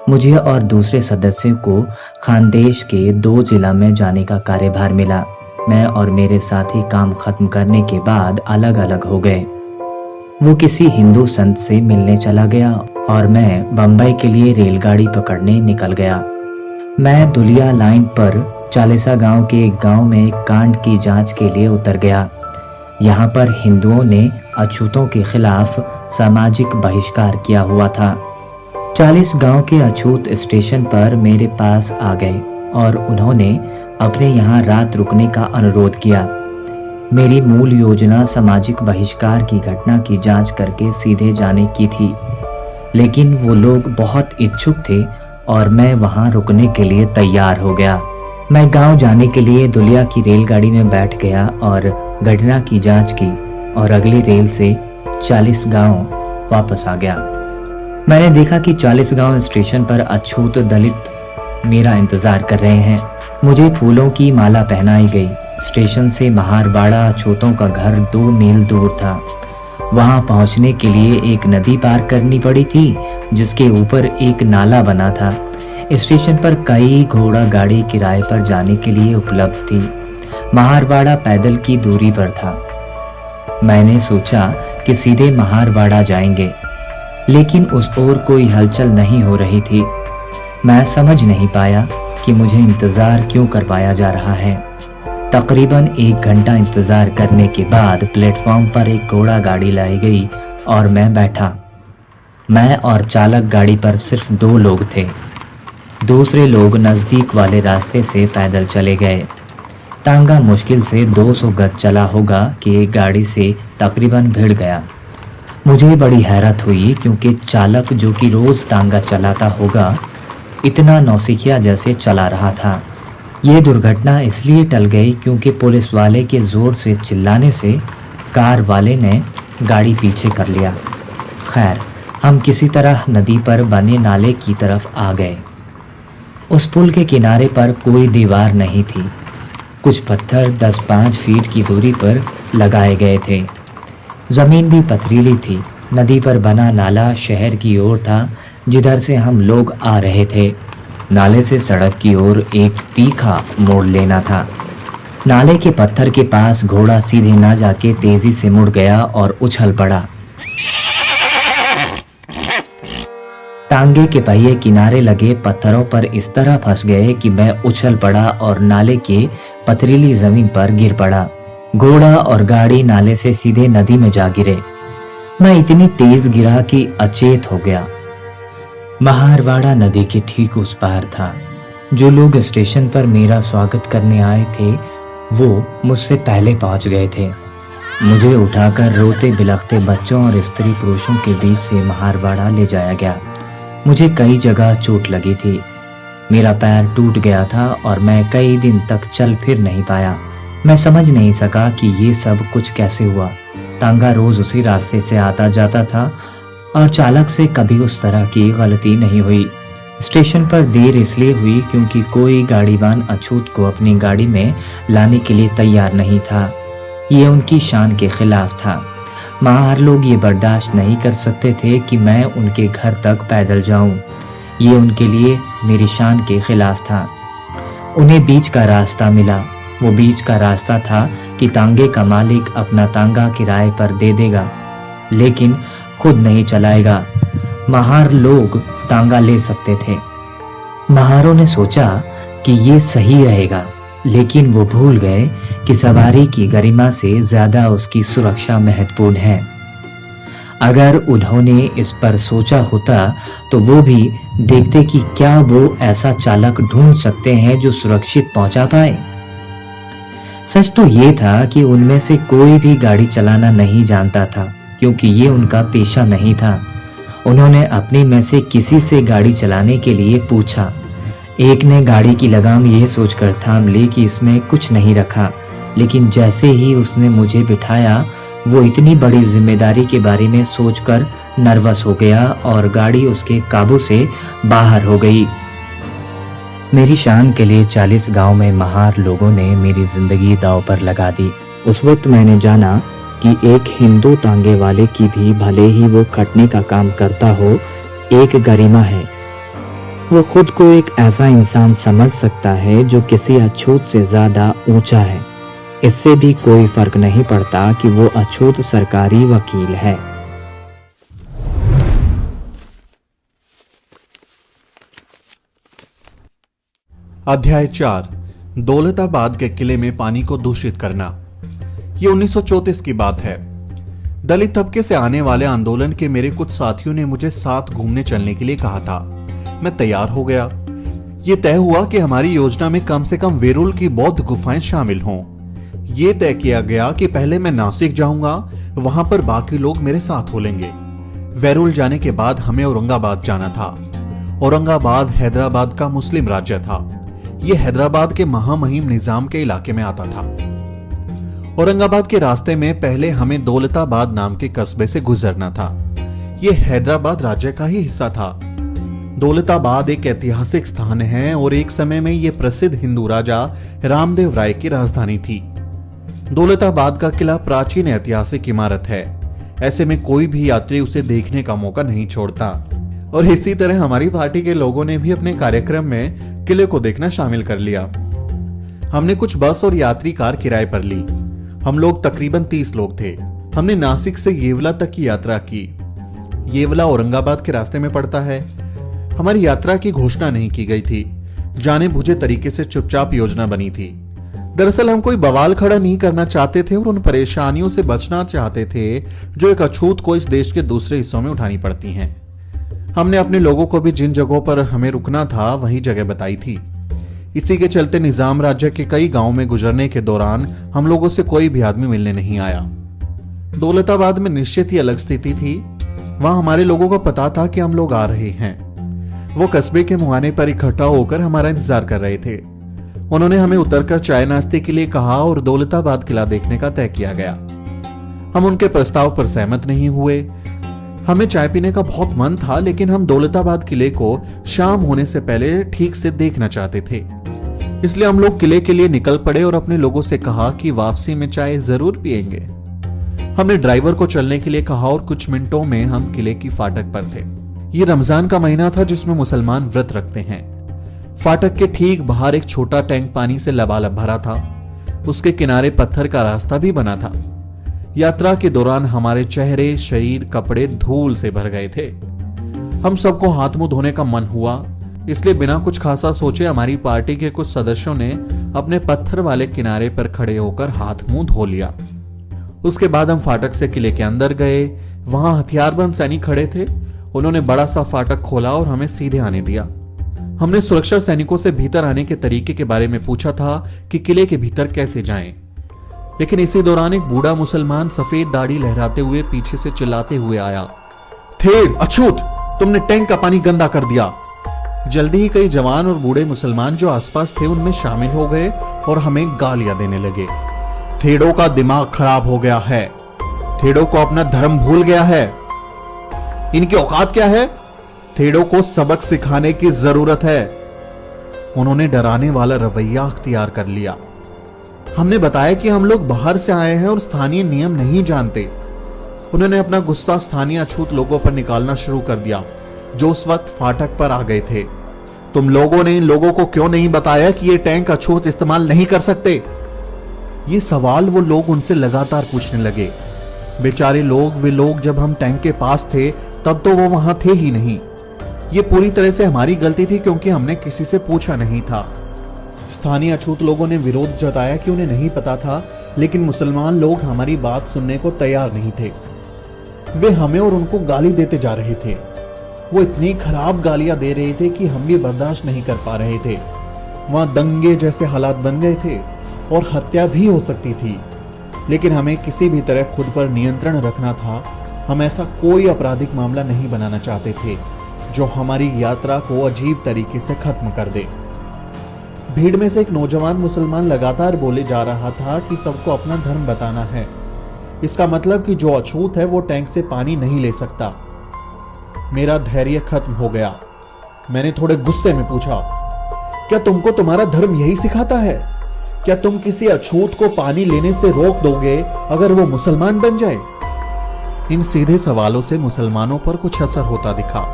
मुझे और दूसरे सदस्यों को खानदेश के 2 जिला में जाने का कार्यभार मिला। मैं और मेरे साथी काम खत्म करने के बाद अलग अलग हो गए। वो किसी हिंदू संत से मिलने चला गया और मैं बंबई के लिए रेलगाड़ी पकड़ने निकल गया। मैं दुलिया लाइन पर चालीसा गांव के एक गांव में एक कांड की जांच के लिए उतर गया। यहाँ पर हिंदुओं ने अछूतों के खिलाफ सामाजिक बहिष्कार किया हुआ था। 40 गांव के अछूत स्टेशन पर मेरे पास आ गए और उन्होंने अपने यहाँ रात रुकने का अनुरोध किया। मेरी मूल योजना सामाजिक बहिष्कार की घटना की जांच करके सीधे जाने की थी, लेकिन वो लोग बहुत इच्छुक थे और मैं वहां रुकने के लिए तैयार हो गया। मैं गांव जाने के लिए दुलिया की रेलगाड़ी में बैठ गया और घटना की जांच की और अगली रेल से 40 गांव वापस आ गया। मैंने देखा कि 40 गांव स्टेशन पर अछूत दलित मेरा इंतजार कर रहे हैं। मुझे फूलों की माला पहनाई गई। स्टेशन से महारवाड़ा अछूतों का घर 2 मील दूर था। वहां पहुंचने के लिए एक नदी पार करनी पड़ी थी, जिसके ऊपर एक नाला बना था। स्टेशन पर कई घोड़ा गाड़ी किराए पर जाने के लिए उपलब्ध थी। महारवाड़ा पैदल की दूरी पर था। मैंने सोचा कि सीधे महारवाड़ा जाएंगे, लेकिन उस ओर कोई हलचल नहीं हो रही थी। मैं समझ नहीं पाया कि मुझे इंतजार क्यों करवाया जा रहा है। तकरीबन 1 घंटा इंतजार करने के बाद प्लेटफॉर्म पर एक घोड़ा गाड़ी लाई गई और मैं बैठा। मैं और चालक गाड़ी पर सिर्फ 2 लोग थे। दूसरे लोग नजदीक वाले रास्ते से पैदल चले गए। तांगा मुश्किल से 200 गज चला होगा कि एक गाड़ी से तकरीबन भिड़ गया। मुझे बड़ी हैरत हुई क्योंकि चालक, जो कि रोज तांगा चलाता होगा, इतना नौसिखिया जैसे चला रहा था। ये दुर्घटना इसलिए टल गई क्योंकि पुलिस वाले के जोर से चिल्लाने से कार वाले ने गाड़ी पीछे कर लिया। खैर, हम किसी तरह नदी पर बने नाले की तरफ आ गए। उस पुल के किनारे पर कोई दीवार नहीं थी। कुछ पत्थर 10-5 फीट की दूरी पर लगाए गए थे। जमीन भी पथरीली थी। नदी पर बना नाला शहर की ओर था, जिधर से हम लोग आ रहे थे। नाले से सड़क की ओर एक तीखा मोड़ लेना था। नाले के पत्थर के पास घोड़ा सीधे ना जाके तेजी से मुड़ गया और उछल पड़ा। तांगे के पहिए किनारे लगे पत्थरों पर इस तरह फंस गए कि मैं उछल पड़ा और नाले के पथरीली जमीन पर गिर पड़ा। घोड़ा और गाड़ी नाले से सीधे नदी में जा गिरे। मैं इतनी तेज गिरा कि अचेत हो गया। महारवाड़ा नदी के ठीक उस पार था। जो लोग स्टेशन पर मेरा स्वागत करने आए थे, वो मुझसे पहले पहुंच गए थे। मुझे उठाकर रोते बिलखते बच्चों और स्त्री पुरुषों के बीच से महारवाड़ा ले जाया गया। मुझे कई जगह चोट लगी थी। मेरा पैर टूट गया था और मैं कई दिन तक चल फिर नहीं पाया। मैं समझ नहीं सका कि ये सब कुछ कैसे हुआ। तांगा रोज उसी रास्ते से आता जाता था और चालक से कभी उस तरह की गलती नहीं हुई। स्टेशन पर देर इसलिए हुई क्योंकि कोई गाड़ीवान अछूत को अपनी गाड़ी में लाने के लिए तैयार नहीं था। ये उनकी शान के खिलाफ था। महार लोग ये बर्दाश्त नहीं कर सकते थे कि मैं उनके घर तक पैदल जाऊं। ये उनके लिए मेरी शान के खिलाफ था। उन्हें बीच का रास्ता मिला। वो बीच का रास्ता था कि तांगे का मालिक अपना तांगा किराए पर दे देगा, लेकिन खुद नहीं चलाएगा। महार लोग तांगा ले सकते थे। महारों ने सोचा कि ये सही रहेगा, लेकिन वो भूल गए कि सवारी की गरिमा से ज्यादा उसकी सुरक्षा महत्वपूर्ण है। अगर उन्होंने इस पर सोचा होता तो वो भी देखते कि क्या वो ऐसा चालक ढूंढ सकते हैं जो सुरक्षित पहुंचा पाए। सच तो ये था कि उनमें से कोई भी गाड़ी चलाना नहीं जानता था, क्योंकि ये उनका पेशा नहीं था। उन्होंने अपने में से किसी से गाड़ी चलाने के लिए पूछा। एक ने गाड़ी की लगाम ये सोचकर थाम ली कि इसमें कुछ नहीं रखा, लेकिन जैसे ही उसने मुझे बिठाया वो इतनी बड़ी जिम्मेदारी के बारे में सोचकर नर्वस हो गया और गाड़ी उसके काबू से बाहर हो गई। मेरी शान के लिए 40 गांव में महार लोगों ने मेरी जिंदगी दांव पर लगा दी। उस वक्त मैंने जाना कि एक हिंदू तांगे वाले की भी, भले ही वो खटने का काम करता हो, एक गरिमा है। वो खुद को एक ऐसा इंसान समझ सकता है जो किसी अछूत से ज्यादा ऊंचा है। इससे भी कोई फर्क नहीं पड़ता कि वो अछूत सरकारी वकील है। अध्याय 4 दौलताबाद के किले में पानी को दूषित करना। ये 1934 की बात है। दलित तबके से आने वाले आंदोलन के मेरे कुछ साथियों ने मुझे साथ घूमने चलने के लिए कहा था। मैं तैयार हो गया। ये तय हुआ कि हमारी योजना में कम से कम वेरुल की बौद्ध गुफाएं शामिल हों। ये तय किया गया कि पहले मैं नासिक जाऊंगा, वहां पर बाकी लोग मेरे साथ हो लेंगे। वेरुल जाने के बाद हमें औरंगाबाद जाना था। औरंगाबाद हैदराबाद का मुस्लिम राज्य था। यह हैदराबाद के महामहिम निजाम के इलाके में आता था। औरंगाबाद के रास्ते में पहले हमें दौलताबाद नाम के कस्बे से गुजरना था। यह हैदराबाद राज्य का ही हिस्सा था। दौलताबाद एक ऐतिहासिक स्थान है और एक समय में यह प्रसिद्ध हिंदू राजा रामदेव राय की राजधानी थी। दौलताबाद का किला प्राचीन ऐतिहासिक इमारत है। ऐसे में कोई भी यात्री उसे देखने का मौका नहीं छोड़ता। और इसी तरह हमारी पार्टी के लोगों ने भी अपने कार्यक्रम में किले को देखना शामिल कर लिया। हमने कुछ बस और यात्री कार किराए पर ली। हम लोग तकरीबन 30 लोग थे। हमने नासिक से येवला तक की यात्रा की। येवला औरंगाबाद के रास्ते में पड़ता है। हमारी यात्रा की घोषणा नहीं की गई थी। जाने बुझे तरीके से चुपचाप योजना बनी थी। दरअसल हम कोई बवाल खड़ा नहीं करना चाहते थे और उन परेशानियों से बचना चाहते थे जो एक अछूत को इस देश के दूसरे हिस्सों में उठानी पड़ती हैं। हमने अपने लोगों को भी जिन जगहों पर हमें रुकना था वही जगह बताई थी। इसी के चलते निजाम राज्य के कई गांवों में गुजरने के दौरान हम लोगों से कोई भी आदमी मिलने नहीं आया। दौलताबाद में निश्चित ही अलग स्थिति थी। वहां हमारे लोगों को पता था कि हम लोग आ रहे हैं। वो कस्बे के मुहाने पर इकट्ठा होकर हमारा इंतजार कर रहे थे। उन्होंने हमें उतरकर चाय नाश्ते के लिए कहा और दौलताबाद किला देखने का तय किया गया। हम उनके प्रस्ताव पर सहमत नहीं हुए। हमें चाय पीने का बहुत मन था, लेकिन हम दौलताबाद किले को शाम होने से पहले ठीक से देखना चाहते थे। इसलिए हम लोग किले के लिए निकल पड़े और अपने लोगों से कहा कि वापसी में चाय जरूर पिएंगे। हमने ड्राइवर को चलने के लिए कहा और कुछ मिनटों में हम किले की फाटक पर थे। ये रमजान का महीना था जिसमें मुसलमान व्रत रखते हैं। फाटक के ठीक बाहर एक छोटा टैंक पानी से लबालब भरा था। उसके किनारे पत्थर का रास्ता भी बना था। यात्रा के दौरान हमारे चेहरे, शरीर, कपड़े धूल से भर गए थे। हम सबको हाथ मुंह धोने का मन हुआ, इसलिए बिना कुछ खासा सोचे हमारी पार्टी के कुछ सदस्यों ने अपने पत्थर वाले किनारे पर खड़े होकर हाथ मुंह धो लिया। उसके बाद हम फाटक से किले के अंदर गए। वहां हथियारबंद सैनिक खड़े थे। उन्होंने बड़ा सा फाटक खोला और हमें सीधे आने दिया। हमने सुरक्षा सैनिकों से भीतर आने के तरीके के बारे में पूछा था कि किले के भीतर कैसे जाएं। लेकिन इसी दौरान एक बूढ़ा मुसलमान सफेद दाढ़ी लहराते हुए पीछे से चिल्लाते हुए आया, थेड़ अछूत, तुमने टैंक का पानी गंदा कर दिया। जल्दी ही कई जवान और बूढ़े मुसलमान जो आसपास थे उनमें शामिल हो गए और हमें गालियां देने लगे। थेड़ों का दिमाग खराब हो गया है। थेड़ों को अपना धर्म भूल गया है। इनकी औकात क्या है? थेड़ों को सबक सिखाने की जरूरत है। उन्होंने डराने वाला रवैया अख्तियार कर लिया। हमने बताया कि हम लोग बाहर से आए हैं और स्थानीय नियम नहीं जानते। उन्होंने अपना गुस्सा स्थानीय अछूत लोगों पर निकालना शुरू कर दिया, जो उस वक्त फाटक पर आ गए थे। तुम लोगों ने इन लोगों को क्यों नहीं बताया कि ये टैंक अछूत इस्तेमाल नहीं कर सकते? ये सवाल वो लोग उनसे लगातार पूछने लगे। बेचारे लोग, वे लोग जब हम टैंक के पास थे तब तो वो वहां थे ही नहीं। ये पूरी तरह से हमारी गलती थी क्योंकि हमने किसी से पूछा नहीं था। स्थानीय अछूत लोगों ने विरोध जताया कि उन्हें नहीं पता था, लेकिन मुसलमान लोग हमारी बात सुनने को तैयार नहीं थे। वे हमें और उनको गाली देते जा रहे थे। वो इतनी खराब गालियां दे रहे थे कि हम भी बर्दाश्त नहीं कर पा रहे थे। वहां दंगे जैसे हालात बन गए थे और हत्या भी हो सकती थी, लेकिन हमें किसी भी तरह खुद पर नियंत्रण रखना था। हम ऐसा कोई आपराधिक मामला नहीं बनाना चाहते थे जो हमारी यात्रा को अजीब तरीके से खत्म कर दे। भीड़ में से एक नौजवान मुसलमान लगातार बोले जा रहा था कि सबको अपना धर्म बताना है। इसका मतलब कि जो अछूत है वो टैंक से पानी नहीं ले सकता। मेरा धैर्य खत्म हो गया। मैंने थोड़े गुस्से में पूछा, क्या तुमको तुम्हारा धर्म यही सिखाता है? क्या तुम किसी अछूत को पानी लेने से रोक दोगे अगर वो मुसलमान बन जाए? इन सीधे सवालों से मुसलमानों पर कुछ असर होता दिखा।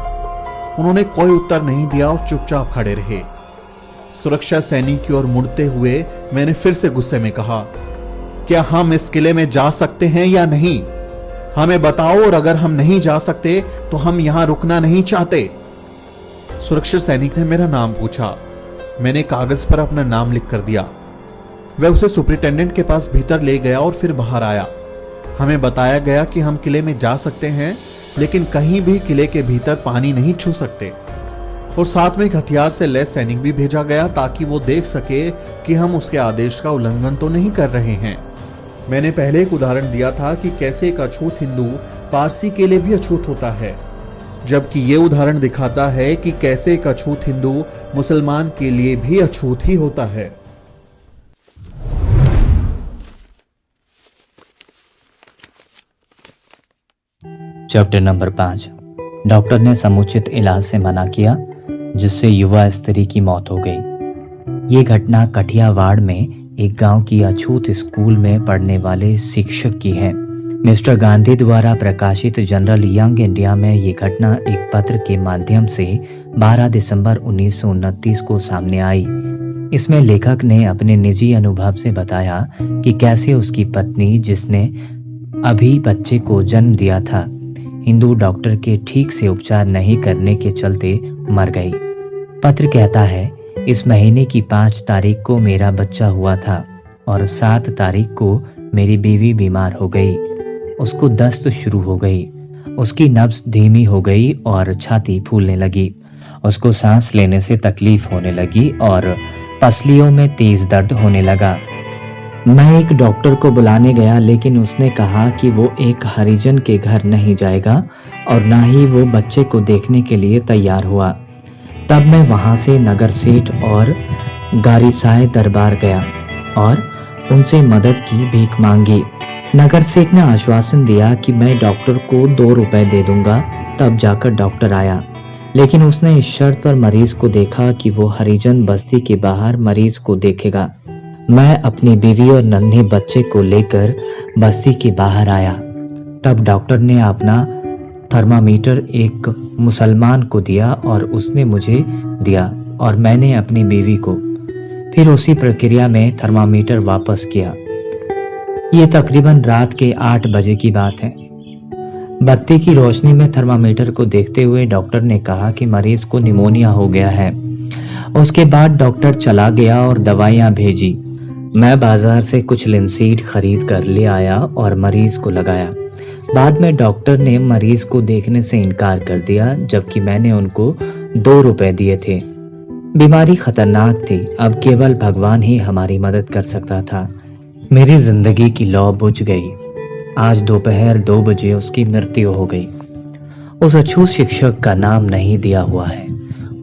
उन्होंने कोई उत्तर नहीं दिया और चुपचाप खड़े रहे। सुरक्षा सैनिक की ओर मुड़ते हुए मैंने फिर से गुस्से में कहा, क्या हम इस किले में जा सकते हैं या नहीं? हमें बताओ, और अगर हम नहीं जा सकते तो हम यहां रुकना नहीं चाहते। सुरक्षा सैनिक ने मेरा नाम पूछा। मैंने कागज पर अपना नाम लिख कर दिया। वह उसे सुपरिटेंडेंट के पास भीतर ले गया और फिर बाहर आया। हमें बताया गया कि हम किले में जा सकते हैं, लेकिन कहीं भी किले के भीतर पानी नहीं छू सकते। और साथ में एक हथियार से लैस सैनिक भी भेजा गया ताकि वो देख सके कि हम उसके आदेश का उल्लंघन तो नहीं कर रहे हैं। मैंने पहले एक उदाहरण दिया था कि कैसे एक अछूत हिंदू पारसी के लिए भी अछूत होता है, जबकि ये उदाहरण दिखाता है कि कैसे एक अछूत हिंदू मुसलमान के लिए भी अछूत ही होता है। Chapter number 5। डॉक्टर ने समुचित इलाज से मना किया, जिससे युवा स्त्री की मौत हो गई। ये घटना कठियावाड़ में एक गांव की अछूत स्कूल में पढ़ने वाले शिक्षक की है। मिस्टर गांधी द्वारा प्रकाशित जनरल यंग इंडिया में ये घटना एक पत्र के माध्यम से 12 दिसंबर 1929 को सामने आई। इसमें लेखक ने अपने निजी अनुभव से बताया कि कैसे उसकी पत्नी, जिसने अभी बच्चे को जन्म दिया था, हिंदू डॉक्टर के ठीक से उपचार नहीं करने के चलते मर गई। पत्र कहता है, इस महीने की 5 तारीख को मेरा बच्चा हुआ था और 7 तारीख को मेरी बीवी बीमार हो गई। उसको दस्त शुरू हो गई। उसकी नब्ज धीमी हो गई और छाती फूलने लगी। उसको सांस लेने से तकलीफ होने लगी और पसलियों में तेज दर्द होने लगा। मैं एक डॉक्टर को बुलाने गया, लेकिन उसने कहा कि वो एक हरिजन के घर नहीं जाएगा और ना ही वो बच्चे को देखने के लिए तैयार हुआ। तब मैं वहां से नगर सेठ और गारीसाए दरबार गया और उनसे मदद की भीख मांगी। नगर सेठ ने आश्वासन दिया कि मैं डॉक्टर को 2 रुपए दे दूंगा। तब जाकर डॉक्टर आया, लेकिन उसने इस शर्त पर मरीज को देखा कि वो हरिजन बस्ती के बाहर मरीज को देखेगा। मैं अपनी बीवी और नन्हे बच्चे को लेकर बस्ती के बाहर आया। तब डॉक्टर ने अपना थर्मामीटर एक मुसलमान को दिया और उसने मुझे दिया और मैंने अपनी बीवी को। फिर उसी प्रक्रिया में थर्मामीटर वापस किया। ये तकरीबन रात के 8 बजे की बात है। बत्ती की रोशनी में थर्मामीटर को देखते हुए डॉक्टर ने कहा कि मरीज को निमोनिया हो गया है। उसके बाद डॉक्टर चला गया और दवाइयां भेजी। मैं बाजार से कुछ लिनसीड खरीद कर ले आया और मरीज को लगाया। बाद में डॉक्टर ने मरीज को देखने से इनकार कर दिया, जबकि मैंने उनको 2 रुपए दिए थे। बीमारी खतरनाक थी। अब केवल भगवान ही हमारी मदद कर सकता था। मेरी जिंदगी की लौ बुझ गई। आज दोपहर 2 बजे उसकी मृत्यु हो गई। उस अछूत शिक्षक का नाम नहीं दिया हुआ है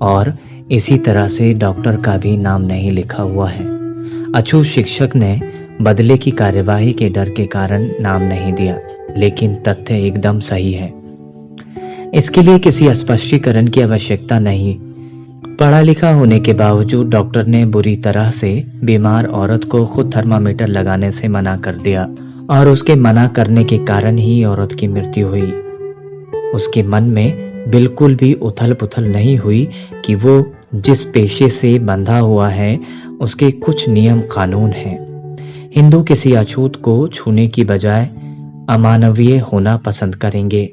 और इसी तरह से डॉक्टर का भी नाम नहीं लिखा हुआ है। अछूत शिक्षक ने बदले की कार्यवाही के डर के कारण नाम नहीं दिया, लेकिन तथ्य एकदम सही है। इसके लिए किसी स्पष्टीकरण की आवश्यकता नहीं। पढ़ा लिखा होने के बावजूद डॉक्टर ने बुरी तरह से बीमार औरत को खुद थर्मामीटर लगाने से मना कर दिया और उसके मना करने के कारण ही औरत की मृत्यु हुई। उसके मन में बिल्कुल भी उथल पुथल नहीं हुई कि वो जिस पेशे से बंधा हुआ है उसके कुछ नियम कानून हैं। हिंदू किसी अछूत को छूने की बजाय अमानवीय होना पसंद करेंगे।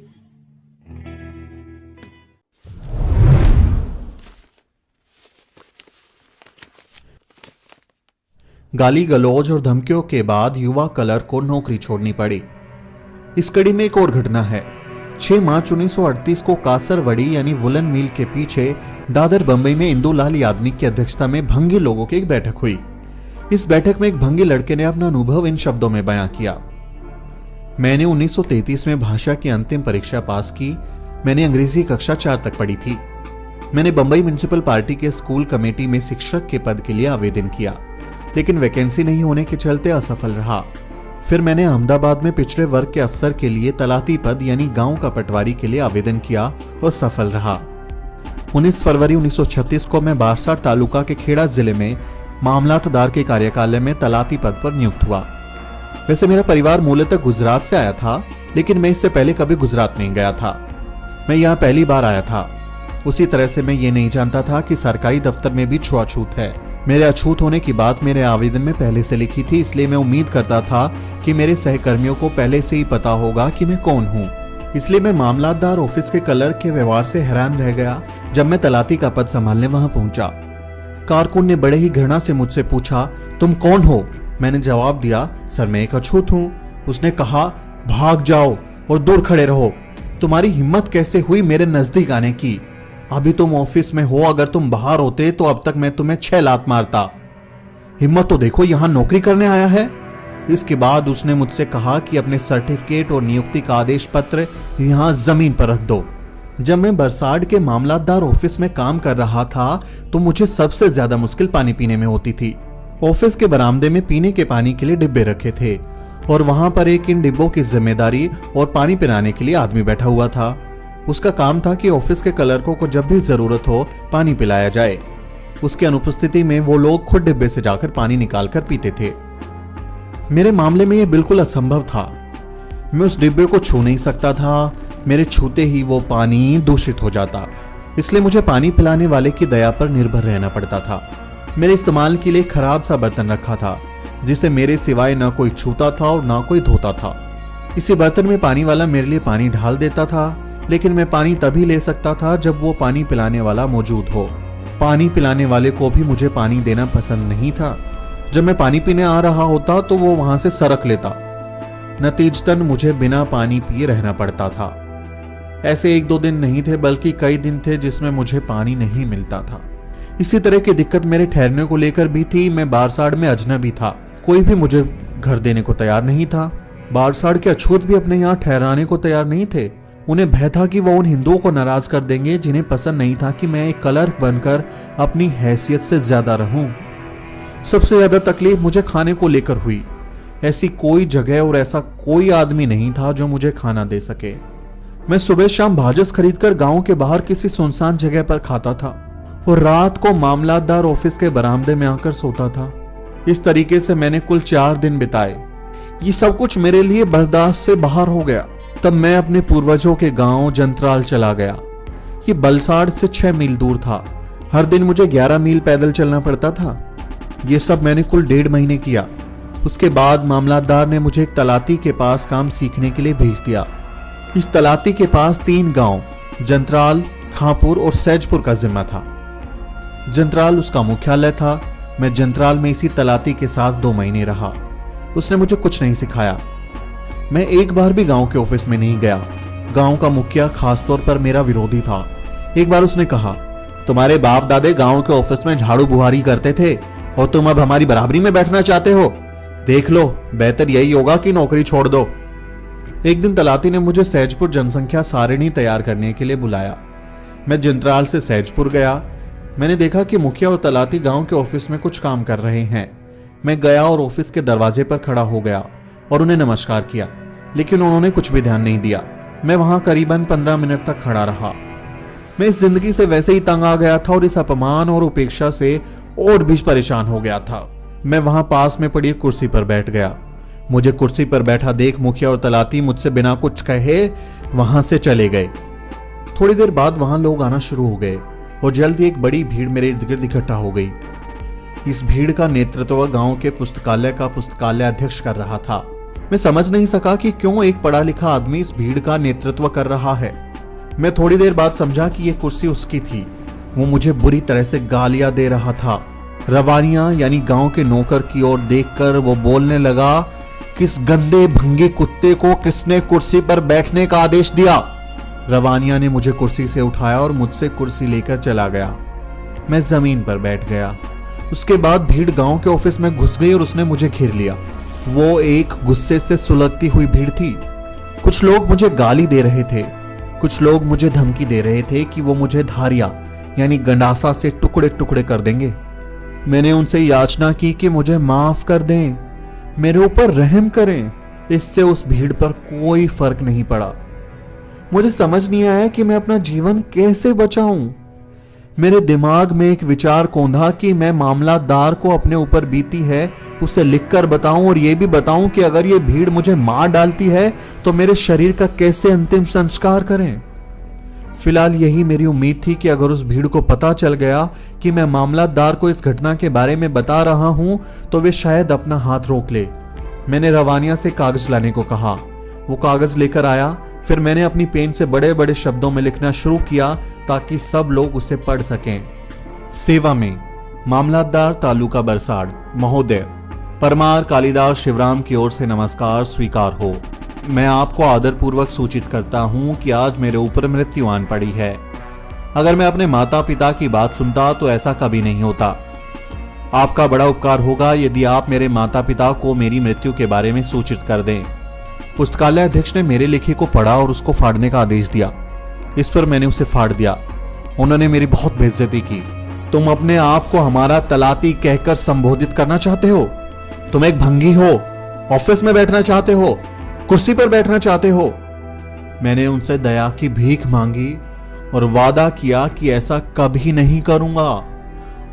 गाली गलौज और धमकियों के बाद युवा कलर को नौकरी छोड़नी पड़ी। इस कड़ी में एक और घटना है। 6 मार्च 1938 को कासरवड़ी यानी वुलन मिल के पीछे दादर बंबई में इंदुलाल यादव की अध्यक्षता में भंगी लोगों की एक बैठक हुई। इस बैठक में एक भंगी लड़के ने अपना अनुभव इन शब्दों में बयां किया। मैंने 1933 में भाषा की अंतिम परीक्षा पास की। मैंने अंग्रेजी कक्षा 4 तक पढ़ी थी। मैंने बंबई म्युनिसिपल पार्टी के स्कूल कमेटी में शिक्षक के पद के लिए आवेदन किया, लेकिन वैकेंसी नहीं होने के चलते असफल रहा। फिर मैंने अहमदाबाद में पिछड़े वर्ग के अफसर के लिए तलाती पद यानी गांव का पटवारी के लिए आवेदन किया और सफल रहा। 19 फरवरी 1936 को मैं बारसाड़ तालुका के खेड़ा जिले में मामलातदार के कार्यकालय में तलाती पद पर नियुक्त हुआ। वैसे मेरा परिवार मूलतः गुजरात से आया था, लेकिन मैं इससे पहले कभी गुजरात नहीं गया था। मैं यहाँ पहली बार आया था। उसी तरह से मैं ये नहीं जानता था कि सरकारी दफ्तर में भी छुआछूत है। मेरे अछूत होने की बात मेरे आवेदन में पहले से लिखी थी, इसलिए मैं उम्मीद करता था कि मेरे सहकर्मियों को पहले से ही पता होगा कि मैं कौन हूँ। इसलिए मैं मामलातदार ऑफिस के क्लर्क के व्यवहार से हैरान रह गया जब मैं तलाती का पद संभालने वहां पहुंचा। कारकुन ने बड़े ही घृणा से मुझसे पूछा, तुम कौन हो? मैंने जवाब दिया, सर मैं एक अछूत हूँ। उसने कहा, भाग जाओ और दूर खड़े रहो। तुम्हारी हिम्मत कैसे हुई मेरे नजदीक आने की? अभी तुम ऑफिस में हो, अगर तुम बाहर होते तो अब तक मैं तुम्हें 6 लात मारता। हिम्मत तो देखो, यहाँ नौकरी करने आया है। इसके बाद उसने मुझसे कहा कि अपने सर्टिफिकेट और नियुक्ति का आदेश पत्र यहाँ जमीन पर रख दो। जब मैं बरसाड़ के मामलातदार ऑफिस में काम कर रहा था तो मुझे सबसे ज्यादा मुश्किल पानी पीने में होती थी। ऑफिस के बरामदे में पीने के पानी के लिए डिब्बे रखे थे और वहां पर एक इन डिब्बों की जिम्मेदारी और पानी पिलाने के लिए आदमी बैठा हुआ था। उसका काम था कि ऑफिस के क्लर्कों को जब भी जरूरत हो पानी पिलाया जाए। उसकी अनुपस्थिति में वो लोग खुद डिब्बे से जाकर पानी निकालकर पीते थे। मेरे मामले में यह बिल्कुल असंभव था। मैं उस डिब्बे को छू नहीं सकता था। मेरे छूते ही वो पानी दूषित हो जाता, इसलिए मुझे पानी पिलाने वाले की दया पर निर्भर रहना पड़ता था। मेरे इस्तेमाल के लिए खराब सा बर्तन रखा था जिसे मेरे सिवाय ना कोई छूता था और ना कोई धोता था। इसी बर्तन में पानी वाला मेरे लिए पानी ढाल देता था, लेकिन मैं पानी तभी ले सकता था जब वो पानी पिलाने वाला मौजूद हो। पानी पिलाने वाले को भी मुझे पानी देना पसंद नहीं था। जब मैं पानी पीने आ रहा होता तो वो वहां से सरक लेता। नतीजतन मुझे बिना पानी पिए रहना पड़ता था। ऐसे 1-2 दिन नहीं थे, बल्कि कई दिन थे जिसमें मुझे पानी नहीं मिलता था। इसी तरह की दिक्कत मेरे ठहरने को लेकर भी थी। मैं बारसाड़ में अजनबी था, कोई भी मुझे घर देने को तैयार नहीं था। बारसाड़ के अछूत भी अपने यहाँ ठहराने को तैयार नहीं थे। उन्हें भय था कि वो उन हिंदुओं को नाराज कर देंगे जिन्हें पसंद नहीं था कि मैं एक क्लर्क बनकर अपनी हैसियत से ज्यादा रहूं। सबसे ज्यादा तकलीफ मुझे खाने को लेकर हुई। ऐसी कोई जगह और ऐसा कोई आदमी नहीं था जो मुझे खाना दे सके। मैं सुबह शाम भाजस खरीदकर गांव के बाहर किसी सुनसान जगह पर खाता था और रात को मामलातदार ऑफिस के बरामदे में आकर सोता था। इस तरीके से मैंने कुल 4 दिन बिताए। ये सब कुछ मेरे लिए बर्दाश्त से बाहर हो गया। तब मैं अपने पूर्वजों के गांव जंत्राल चला गया। ये बलसाड़ से 6 मील दूर था। हर दिन मुझे 11 मील पैदल चलना पड़ता था। ये सब मैंने कुल 1.5 महीने किया। उसके बाद मामलातदार ने मुझे एक तलाती के पास काम सीखने के लिए भेज दिया। इस तलाती के पास 3 गांव जंत्राल, खांपुर और सैजपुर का जिम्मा था। जंत्राल उसका मुख्यालय था। मैं जंत्राल में इसी तलाती के साथ 2 महीने रहा। उसने मुझे कुछ नहीं सिखाया। मैं एक बार भी गांव के ऑफिस में नहीं गया। गांव का मुखिया खासतौर पर मेरा विरोधी था। एक बार उसने कहा, तुम्हारे बाप दादे गांव के ऑफिस में झाड़ू बुहारी करते थे और तुम अब हमारी बराबरी में बैठना चाहते हो। देख लो, बेहतर यही होगा कि नौकरी छोड़ दो। एक दिन तलाती ने मुझे सैजपुर जनसंख्या सारिणी तैयार करने के लिए बुलाया। मैं जंत्राल से सैजपुर गया। मैंने देखा कि मुखिया और तलाती गांव के ऑफिस में कुछ काम कर रहे हैं। मैं गया और ऑफिस के दरवाजे पर खड़ा हो गया और उन्हें नमस्कार किया, लेकिन उन्होंने कुछ भी ध्यान नहीं दिया। मैं वहां करीबन 15 मिनट तक खड़ा रहा। मैं इस जिंदगी से वैसे ही तंग आ गया था और इस अपमान और उपेक्षा से और भी परेशान हो गया था। मैं वहां पास में पड़ी कुर्सी पर बैठ गया। मुझे कुर्सी पर बैठा देख मुखिया और तलाती मुझसे बिना कुछ कहे वहां से चले गए। थोड़ी देर बाद वहां लोग आना शुरू हो गए और जल्द ही एक बड़ी भीड़ मेरे इर्द गिर्द इकट्ठा हो गई। इस भीड़ का नेतृत्व गांव के पुस्तकालय का पुस्तकालय अध्यक्ष कर रहा था। मैं समझ नहीं सका कि क्यों एक पढ़ा लिखा आदमी इस भीड़ का नेतृत्व कर रहा है। मैं थोड़ी देर बाद समझा कि यह कुर्सी उसकी थी। वो मुझे बुरी तरह से गालियां दे रहा था। रवानिया यानी गांव के नौकर की ओर देखकर वो बोलने लगा, किस गंदे भंगे कुत्ते को किसने कुर्सी पर बैठने का आदेश दिया। रवानिया ने मुझे कुर्सी से उठाया और मुझसे कुर्सी लेकर चला गया। मैं जमीन पर बैठ गया। उसके बाद भीड़ गांव के ऑफिस में घुस गई और उसने मुझे घेर लिया। वो एक गुस्से से सुलगती हुई भीड़ थी। कुछ लोग मुझे गाली दे रहे थे, कुछ लोग मुझे धमकी दे रहे थे कि वो मुझे धारिया यानी गंडासा से टुकड़े टुकड़े कर देंगे। मैंने उनसे याचना की कि मुझे माफ कर दें, मेरे ऊपर रहम करें। इससे उस भीड़ पर कोई फर्क नहीं पड़ा। मुझे समझ नहीं आया कि मैं अपना जीवन कैसे बचाऊं। मेरे दिमाग में एक विचार कौंधा कि मैं मामलादार को अपने ऊपर बीती है उसे लिखकर बताऊं और ये भी बताऊं कि अगर ये भीड़ मुझे मार डालती है तो मेरे शरीर का कैसे अंतिम संस्कार करें। फिलहाल यही मेरी उम्मीद थी कि अगर उस भीड़ को पता चल गया कि मैं मामलादार को इस घटना के बारे में बता रहा हूं तो वे शायद अपना हाथ रोक ले। मैंने रवानिया से कागज लाने को कहा। वो कागज लेकर आया। फिर मैंने अपनी पेन से बड़े बड़े शब्दों में लिखना शुरू किया ताकि सब लोग उसे पढ़ सकें। सेवा में मामलादार तालुका बरसाड़ महोदय, परमार कालिदास शिवराम की ओर से नमस्कार स्वीकार हो। मैं आपको आदरपूर्वक सूचित करता हूं कि आज मेरे ऊपर मृत्यु आन पड़ी है। अगर मैं अपने माता पिता की बात सुनता तो ऐसा कभी नहीं होता। आपका बड़ा उपकार होगा यदि आप मेरे माता पिता को मेरी मृत्यु के बारे में सूचित कर दें। पुस्तकालय अध्यक्ष ने मेरे लिखे को पढ़ा और उसको फाड़ने का आदेश दिया। इस पर मैंने उसे फाड़ दिया। उन्होंने मेरी बहुत बेइज्जती की। तुम अपने आप को हमारा तलाती कहकर संबोधित करना चाहते हो? तुम एक भंगी हो, ऑफिस में बैठना चाहते हो, कुर्सी पर बैठना चाहते हो। मैंने उनसे दया की भीख मांगी और वादा किया कि ऐसा कभी नहीं करूंगा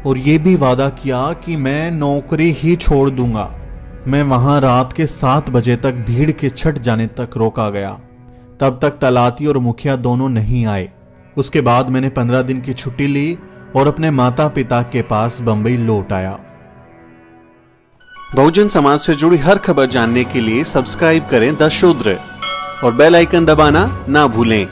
और यह भी वादा किया कि मैं नौकरी ही छोड़ दूंगा। मैं वहां रात के 7 बजे तक भीड़ के छट जाने तक रोका गया। तब तक तलाती और मुखिया दोनों नहीं आए। उसके बाद मैंने 15 दिन की छुट्टी ली और अपने माता पिता के पास बंबई लौट आया। बहुजन समाज से जुड़ी हर खबर जानने के लिए सब्सक्राइब करें द शूद्र और बेल आइकन दबाना ना भूलें।